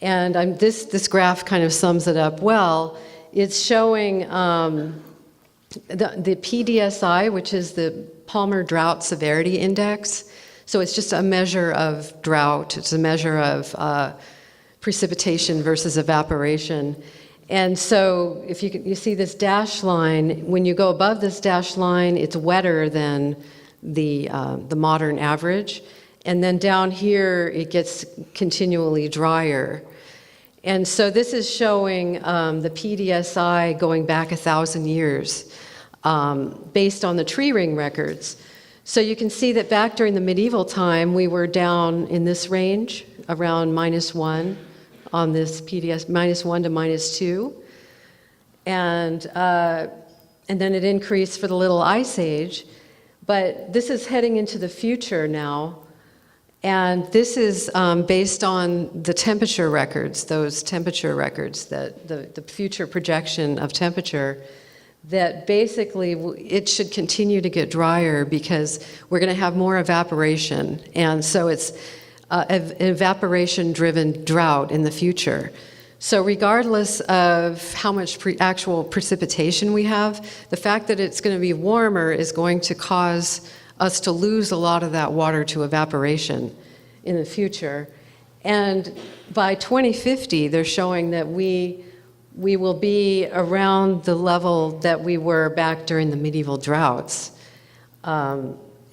And this graph kind of sums it up well. It's showing the PDSI, which is the Palmer Drought Severity Index. So it's just a measure of drought. It's a measure of precipitation versus evaporation. And so if you see this dashed line, when you go above this dashed line, it's wetter than the modern average. And then down here, it gets continually drier. And so this is showing the PDSI going back 1,000 years based on the tree ring records. So you can see that back during the medieval time, we were down in this range, around -1 on this PDS, -1 to -2. And then it increased for the Little Ice Age. But this is heading into the future now. And this is based on the temperature records, those temperature records, that the future projection of temperature, that basically it should continue to get drier because we're going to have more evaporation. And so it's an evaporation-driven drought in the future. So regardless of how much actual precipitation we have, the fact that it's going to be warmer is going to cause us to lose a lot of that water to evaporation in the future. And by 2050, they're showing that we will be around the level that we were back during the medieval droughts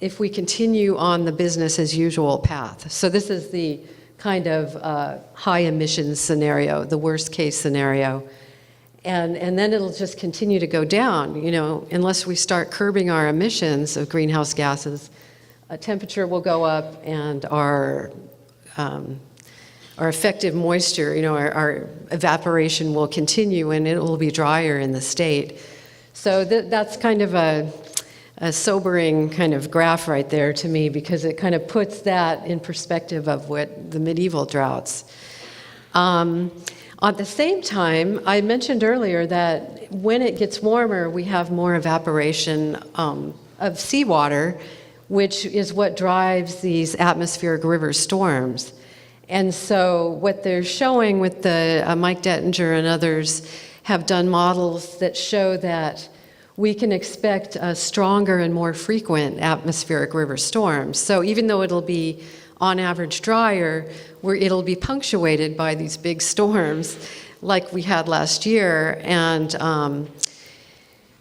if we continue on the business as usual path. So this is the kind of high emissions scenario, the worst case scenario. And then it'll just continue to go down, unless we start curbing our emissions of greenhouse gases. Temperature will go up, and our effective moisture, our evaporation will continue, and it will be drier in the state. So that's kind of a sobering kind of graph right there to me, because it kind of puts that in perspective of what the medieval droughts. At the same time, I mentioned earlier that when it gets warmer, we have more evaporation of seawater, which is what drives these atmospheric river storms. And so what they're showing with the Mike Dettinger and others have done models that show that we can expect stronger and more frequent atmospheric river storms. So even though it'll be on average drier, it'll be punctuated by these big storms like we had last year. And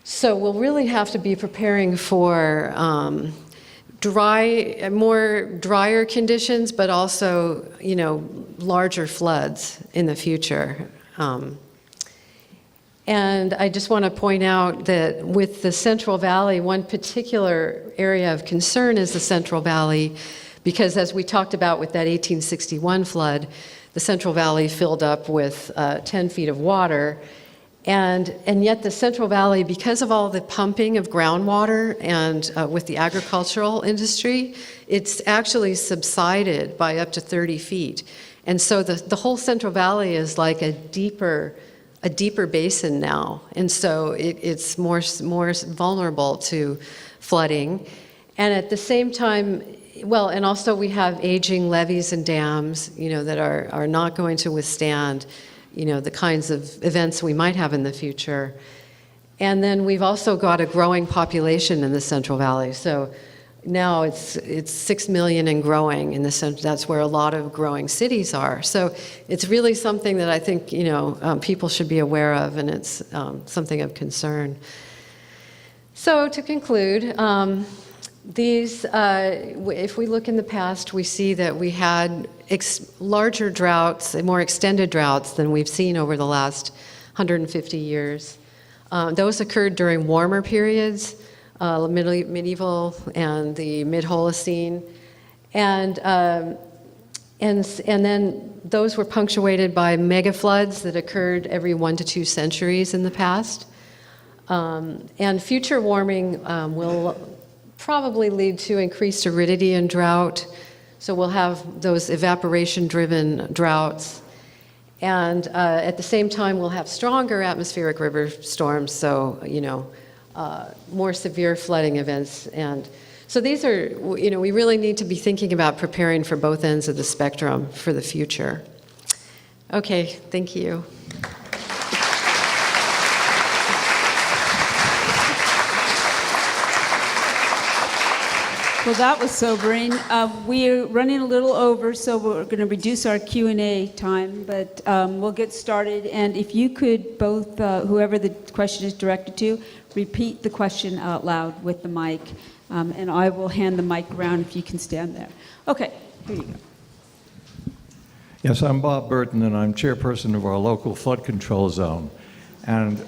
so we'll really have to be preparing for more drier conditions, but also, larger floods in the future. And I just want to point out that with the Central Valley, one particular area of concern is the Central Valley, because as we talked about with that 1861 flood, the Central Valley filled up with 10 feet of water. And yet the Central Valley, because of all the pumping of groundwater and with the agricultural industry, it's actually subsided by up to 30 feet. And so the whole Central Valley is like a deeper a deeper basin now, and so it's more vulnerable to flooding. And at the same time, well, and also we have aging levees and dams, that are not going to withstand, the kinds of events we might have in the future. And then we've also got a growing population in the Central Valley. So now it's 6 million and growing in the center. That's where a lot of growing cities are. So it's really something that I think, people should be aware of, and it's something of concern. So to conclude, if we look in the past, we see that we had larger droughts, more extended droughts than we've seen over the last 150 years. Those occurred during warmer periods, medieval and the mid-Holocene, and then those were punctuated by megafloods that occurred every 1 to 2 centuries in the past. And future warming will probably lead to increased aridity and drought. So we'll have those evaporation-driven droughts. And at the same time, we'll have stronger atmospheric river storms, so, more severe flooding events. And so these are, we really need to be thinking about preparing for both ends of the spectrum for the future. Okay, thank you. Well, that was sobering. We're running a little over, so we're going to reduce our Q&A time, but we'll get started. And if you could both, whoever the question is directed to, repeat the question out loud with the mic, and I will hand the mic around if you can stand there. Okay, here you go. Yes, I'm Bob Burton, and I'm chairperson of our local flood control zone. And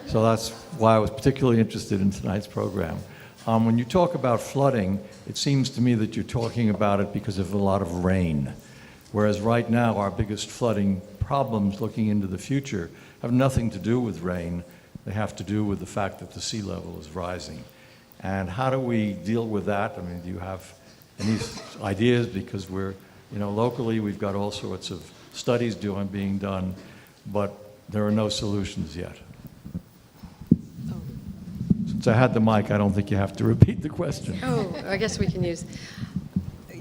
so that's why I was particularly interested in tonight's program. When you talk about flooding, it seems to me that you're talking about it because of a lot of rain. Whereas right now, our biggest flooding problems looking into the future have nothing to do with rain. They have to do with the fact that the sea level is rising. And how do we deal with that? I mean, do you have any ideas? Because we're, locally we've got all sorts of studies being done, but there are no solutions yet. Since I had the mic, I don't think you have to repeat the question. Oh, I guess we can use.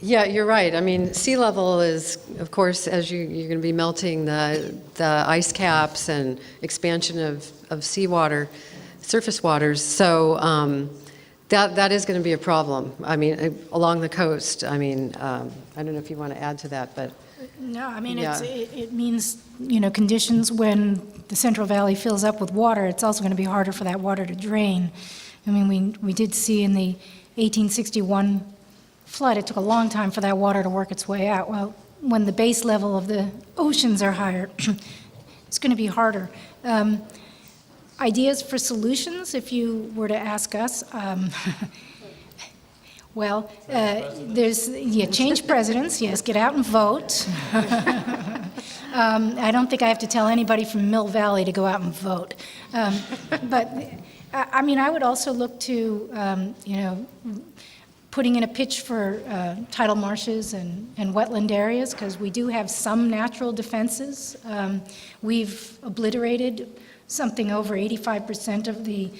Yeah, you're right. I mean, sea level is, of course, as you're going to be melting the ice caps and expansion of seawater, surface waters. So that is going to be a problem. I mean, along the coast. I mean, I don't know if you want to add to that, but. No, I mean, Yeah. it means, conditions when the Central Valley fills up with water, it's also going to be harder for that water to drain. I mean, we did see in the 1861 flood, it took a long time for that water to work its way out. Well, when the base level of the oceans are higher, it's going to be harder. Ideas for solutions, if you were to ask us, well, there's, change presidents, yes, get out and vote. I don't think I have to tell anybody from Mill Valley to go out and vote. But, I mean, I would also look to, putting in a pitch for tidal marshes and wetland areas, because we do have some natural defenses. We've obliterated something over 85% of the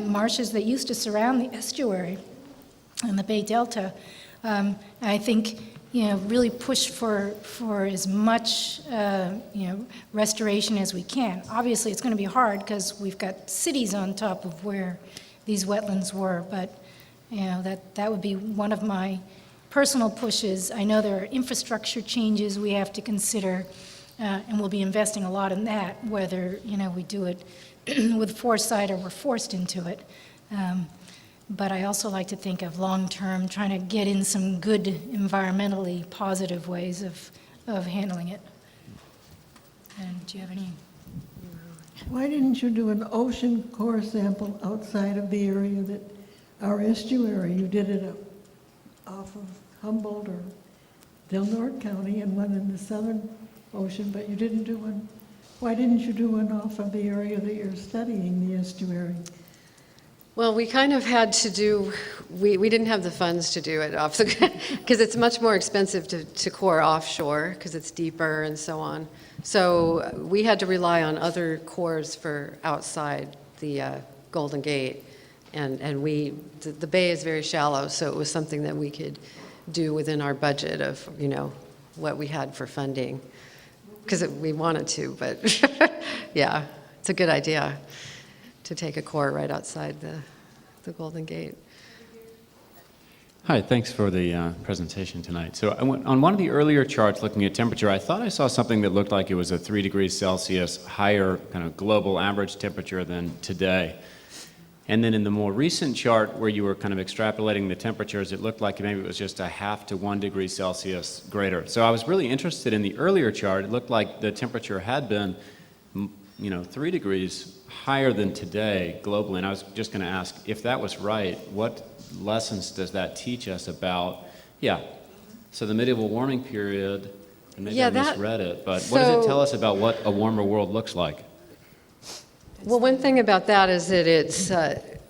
marshes that used to surround the estuary and the Bay Delta. I think, really push for as much, restoration as we can. Obviously, it's going to be hard because we've got cities on top of where these wetlands were, but, that would be one of my personal pushes. I know there are infrastructure changes we have to consider, and we'll be investing a lot in that, whether, we do it with foresight or we're forced into it. But I also like to think of long-term, trying to get in some good environmentally positive ways of handling it. And do you have any? Why didn't you do an ocean core sample outside of the area that our estuary? You did it off of Humboldt or Del Norte County and one in the Southern Ocean, but you didn't do one. Why didn't you do one off of the area that you're studying, the estuary? Well, we kind of had to do we didn't have the funds to do it off the, because it's much more expensive to core offshore because it's deeper and so on. So we had to rely on other cores for outside the Golden Gate, and the bay is very shallow, so it was something that we could do within our budget of, you know, what we had for funding, because we wanted to, but yeah, it's a good idea to take a core right outside the Golden Gate. Hi, thanks for the presentation tonight. So on one of the earlier charts looking at temperature, I thought I saw something that looked like it was a 3 degrees Celsius higher kind of global average temperature than today. And then in the more recent chart where you were kind of extrapolating the temperatures, it looked like maybe it was just a 0.5 to 1 degree Celsius greater. So I was really interested in the earlier chart. It looked like the temperature had been, 3 degrees higher than today globally. And I was just going to ask, if that was right, what lessons does that teach us about, so the medieval warming period, and maybe I misread it, but what does it tell us about what a warmer world looks like? Well, one thing about that is that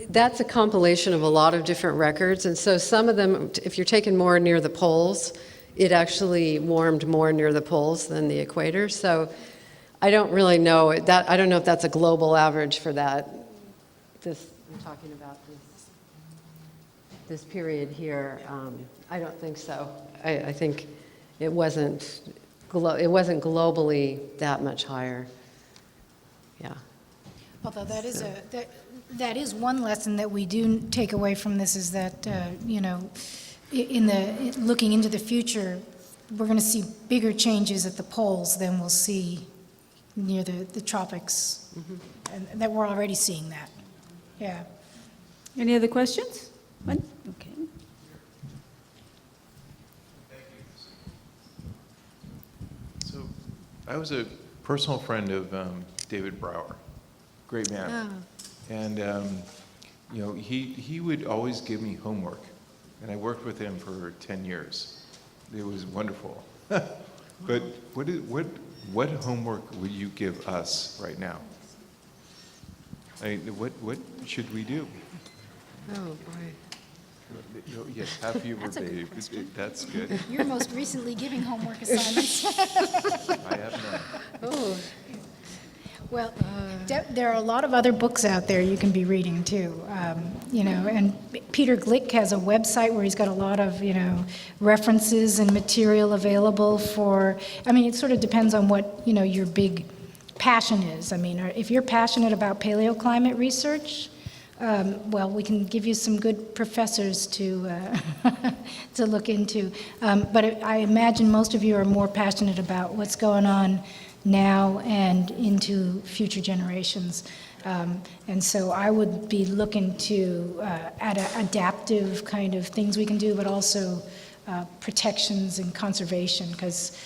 that's a compilation of a lot of different records, and so some of them, if you're taking more near the poles, it actually warmed more near the poles than the equator. So I don't really know that. I don't know if that's a global average for that. I'm talking about this period here. I don't think so. I think it wasn't globally that much higher. Yeah. Although that is one lesson that we do take away from this, is that looking into the future, we're going to see bigger changes at the poles than we'll see near the tropics, and that we're already seeing that. Yeah. Any other questions? One? Okay. So I was a personal friend of David Brower, great man. Oh. And he would always give me homework, and I worked with him for 10 years. It was wonderful. But what homework would you give us right now? I mean, what should we do? Oh, boy. Yes, have humor, That's a good babe. question. That's good. You're most recently giving homework assignments. I have none. Oh. Well, there are a lot of other books out there you can be reading too, and Peter Glick has a website where he's got a lot of, references and material available for, it sort of depends on what, your big passion is. If you're passionate about paleoclimate research, we can give you some good professors to to look into. But I imagine most of you are more passionate about what's going on now and into future generations. And so I would be looking to at adaptive kind of things we can do, but also protections and conservation, because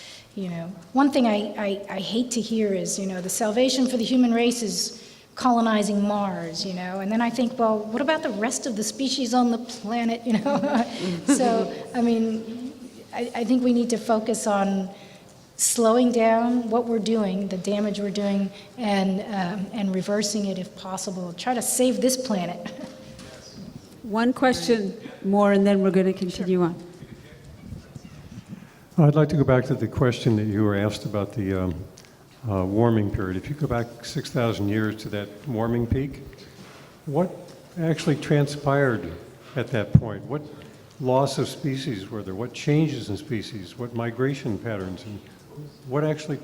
one thing I hate to hear is the salvation for the human race is colonizing Mars, and then I think, well, what about the rest of the species on the planet, So, I think we need to focus on slowing down what we're doing, the damage we're doing, and reversing it if possible. Try to save this planet. One question more, and then we're going to continue on. I'd like to go back to the question that you were asked about the warming period. If you go back 6,000 years to that warming peak, what actually transpired at that point? What loss of species were there? What changes in species? What migration patterns? And what actually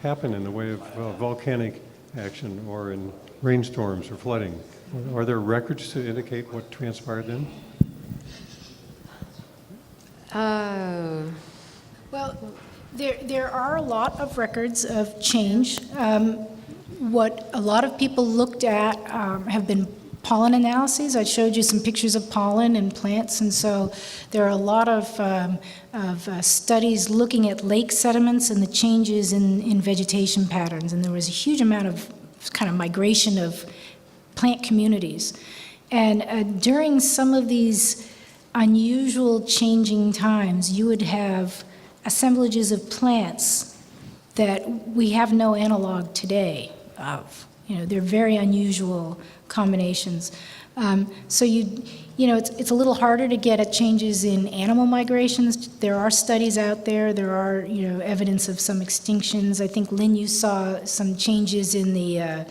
happened in the way of volcanic action or in rainstorms or flooding? Are there records to indicate what transpired then? Well, there are a lot of records of change. What a lot of people looked at have been pollen analyses. I showed you some pictures of pollen and plants, and so there are a lot of studies looking at lake sediments and the changes in vegetation patterns, and there was a huge amount of kind of migration of plant communities. And during some of these unusual changing times, you would have assemblages of plants that we have no analog today of. They're very unusual combinations. So it's a little harder to get at changes in animal migrations. There are studies out there. There are, evidence of some extinctions. I think, Lynn, you saw some changes in the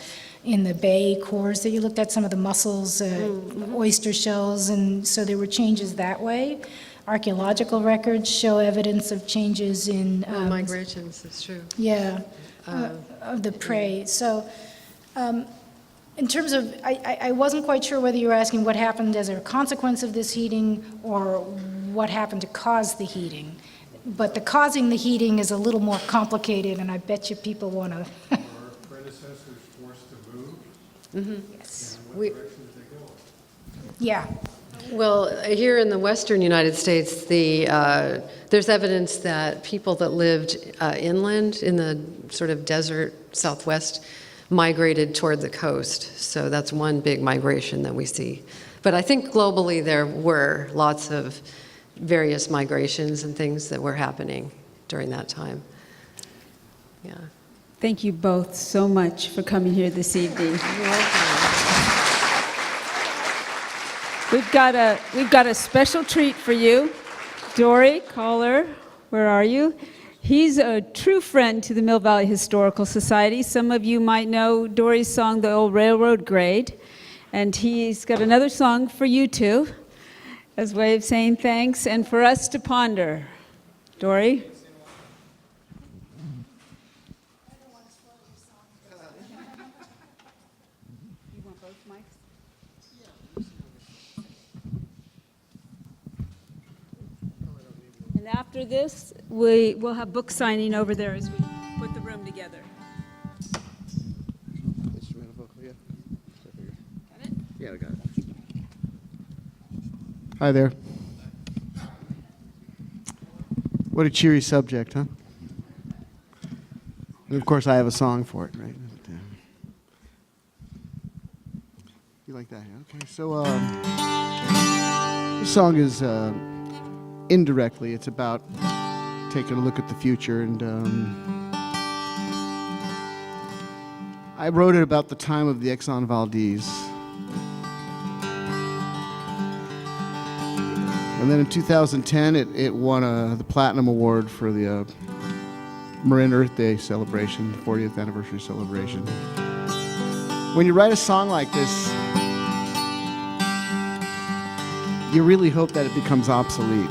bay cores that you looked at, some of the mussels, oyster shells, and so there were changes that way. Archaeological records show evidence of changes in Migrations, it's true. yeah, of the prey. So, in terms of, I wasn't quite sure whether you were asking what happened as a consequence of this heating or what happened to cause the heating. But the causing the heating is a little more complicated, and I bet you people want to. Were predecessors forced to move? Yes. And what direction did they go? Yeah. Well, here in the western United States, there's evidence that people that lived inland in the sort of desert southwest migrated toward the coast. So that's one big migration that we see. But I think globally there were lots of various migrations and things that were happening during that time. Yeah. Thank you both so much for coming here this evening. You're welcome. We've got a special treat for you. Dory Caller, where are you? He's a true friend to the Mill Valley Historical Society. Some of you might know Dory's song, The Old Railroad Grade. And he's got another song for you two, as a way of saying thanks, and for us to ponder. Dory? And after this, we'll have book signing over there as we put the room together. Got it? Yeah, I got it. Hi there. What a cheery subject, huh? And of course, I have a song for it, right? You like that? Okay, so this song is indirectly, it's about taking a look at the future, and I wrote it about the time of the Exxon Valdez. And then in 2010, it won the Platinum Award for the Marin Earth Day celebration, 40th anniversary celebration. When you write a song like this, you really hope that it becomes obsolete.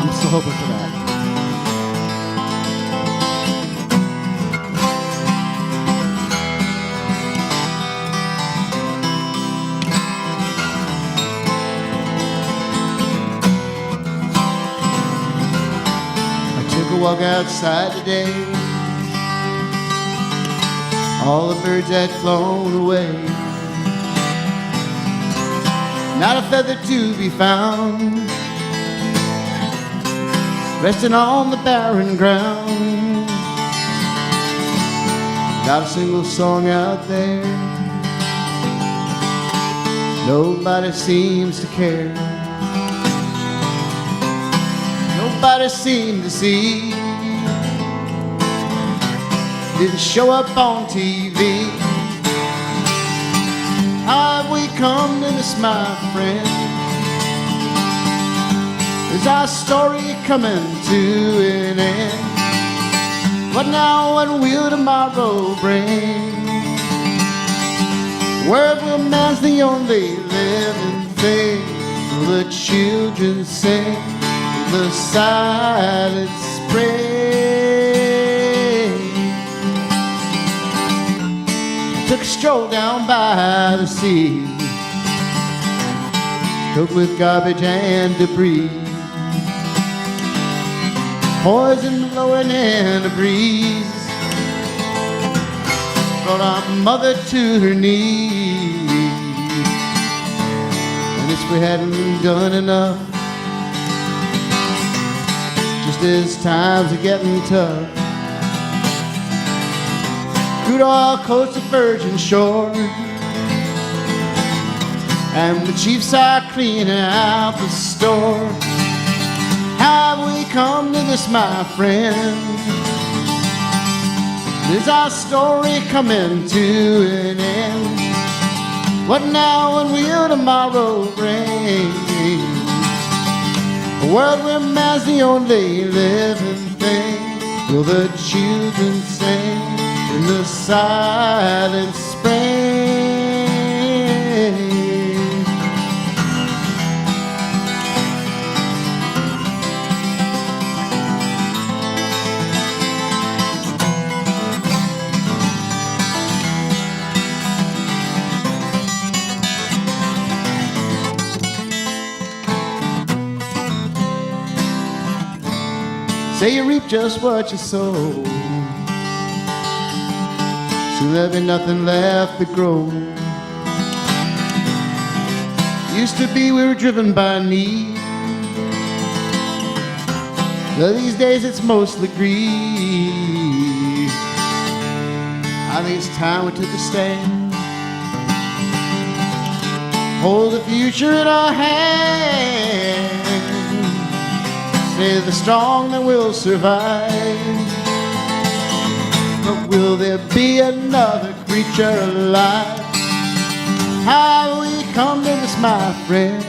I'm still hoping for that. Walk outside today, all the birds had flown away, not a feather to be found, resting on the barren ground, not a single song out there, nobody seems to care. Nobody seemed to see, didn't show up on TV. How have we come to this, my friend? Is our story coming to an end? What now, what will tomorrow bring? Where will man's the only living thing? Will the children sing the silent spring? I took a stroll down by the sea, choked with garbage and debris, poison blowing in the breeze, brought our mother to her knees. And if we hadn't done enough, just as times are getting tough, crude oil coats the virgin shore, and the chiefs are cleaning out the store. How have we come to this, my friend? Is our story coming to an end? What now and will tomorrow bring? A world where man's the only living thing. Will the children sing in the silent spring? Say you reap just what you sow. Soon there'll be nothing left to grow. Used to be we were driven by need. Well, these days it's mostly greed. I think it's time we took a stand. Hold the future in our hands. Say the strong that will survive. But will there be another creature alive? How we come to this, my friend?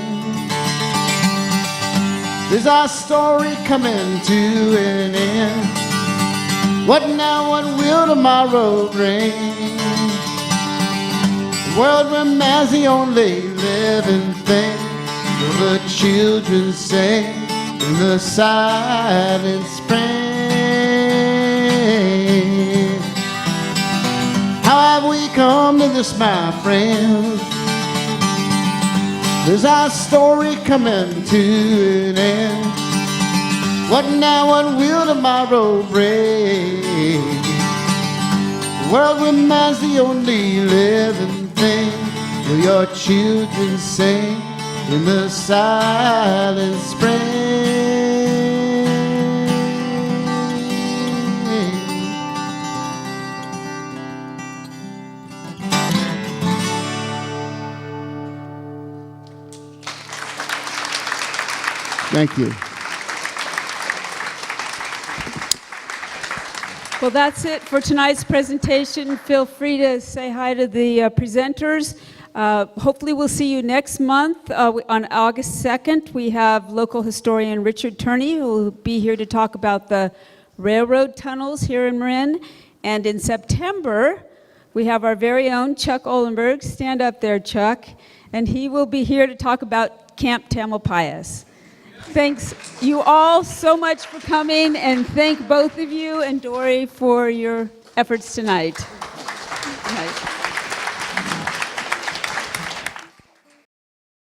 Is our story coming to an end? What now, what will tomorrow bring? A world where man's the only living thing. Will the children sing in the silent spring? How have we come to this, my friends? Is our story coming to an end? What now, what will tomorrow bring? A world where man's the only living thing. Will your children sing in the silent spring? Thank you. Well, that's it for tonight's presentation. Feel free to say hi to the presenters. Hopefully we'll see you next month. On August 2nd, we have local historian Richard Turney, who will be here to talk about the railroad tunnels here in Marin. And in September, we have our very own Chuck Olenberg. Stand up there, Chuck. And he will be here to talk about Camp Tamalpais. Thanks you all so much for coming, and thank both of you and Dory for your efforts tonight.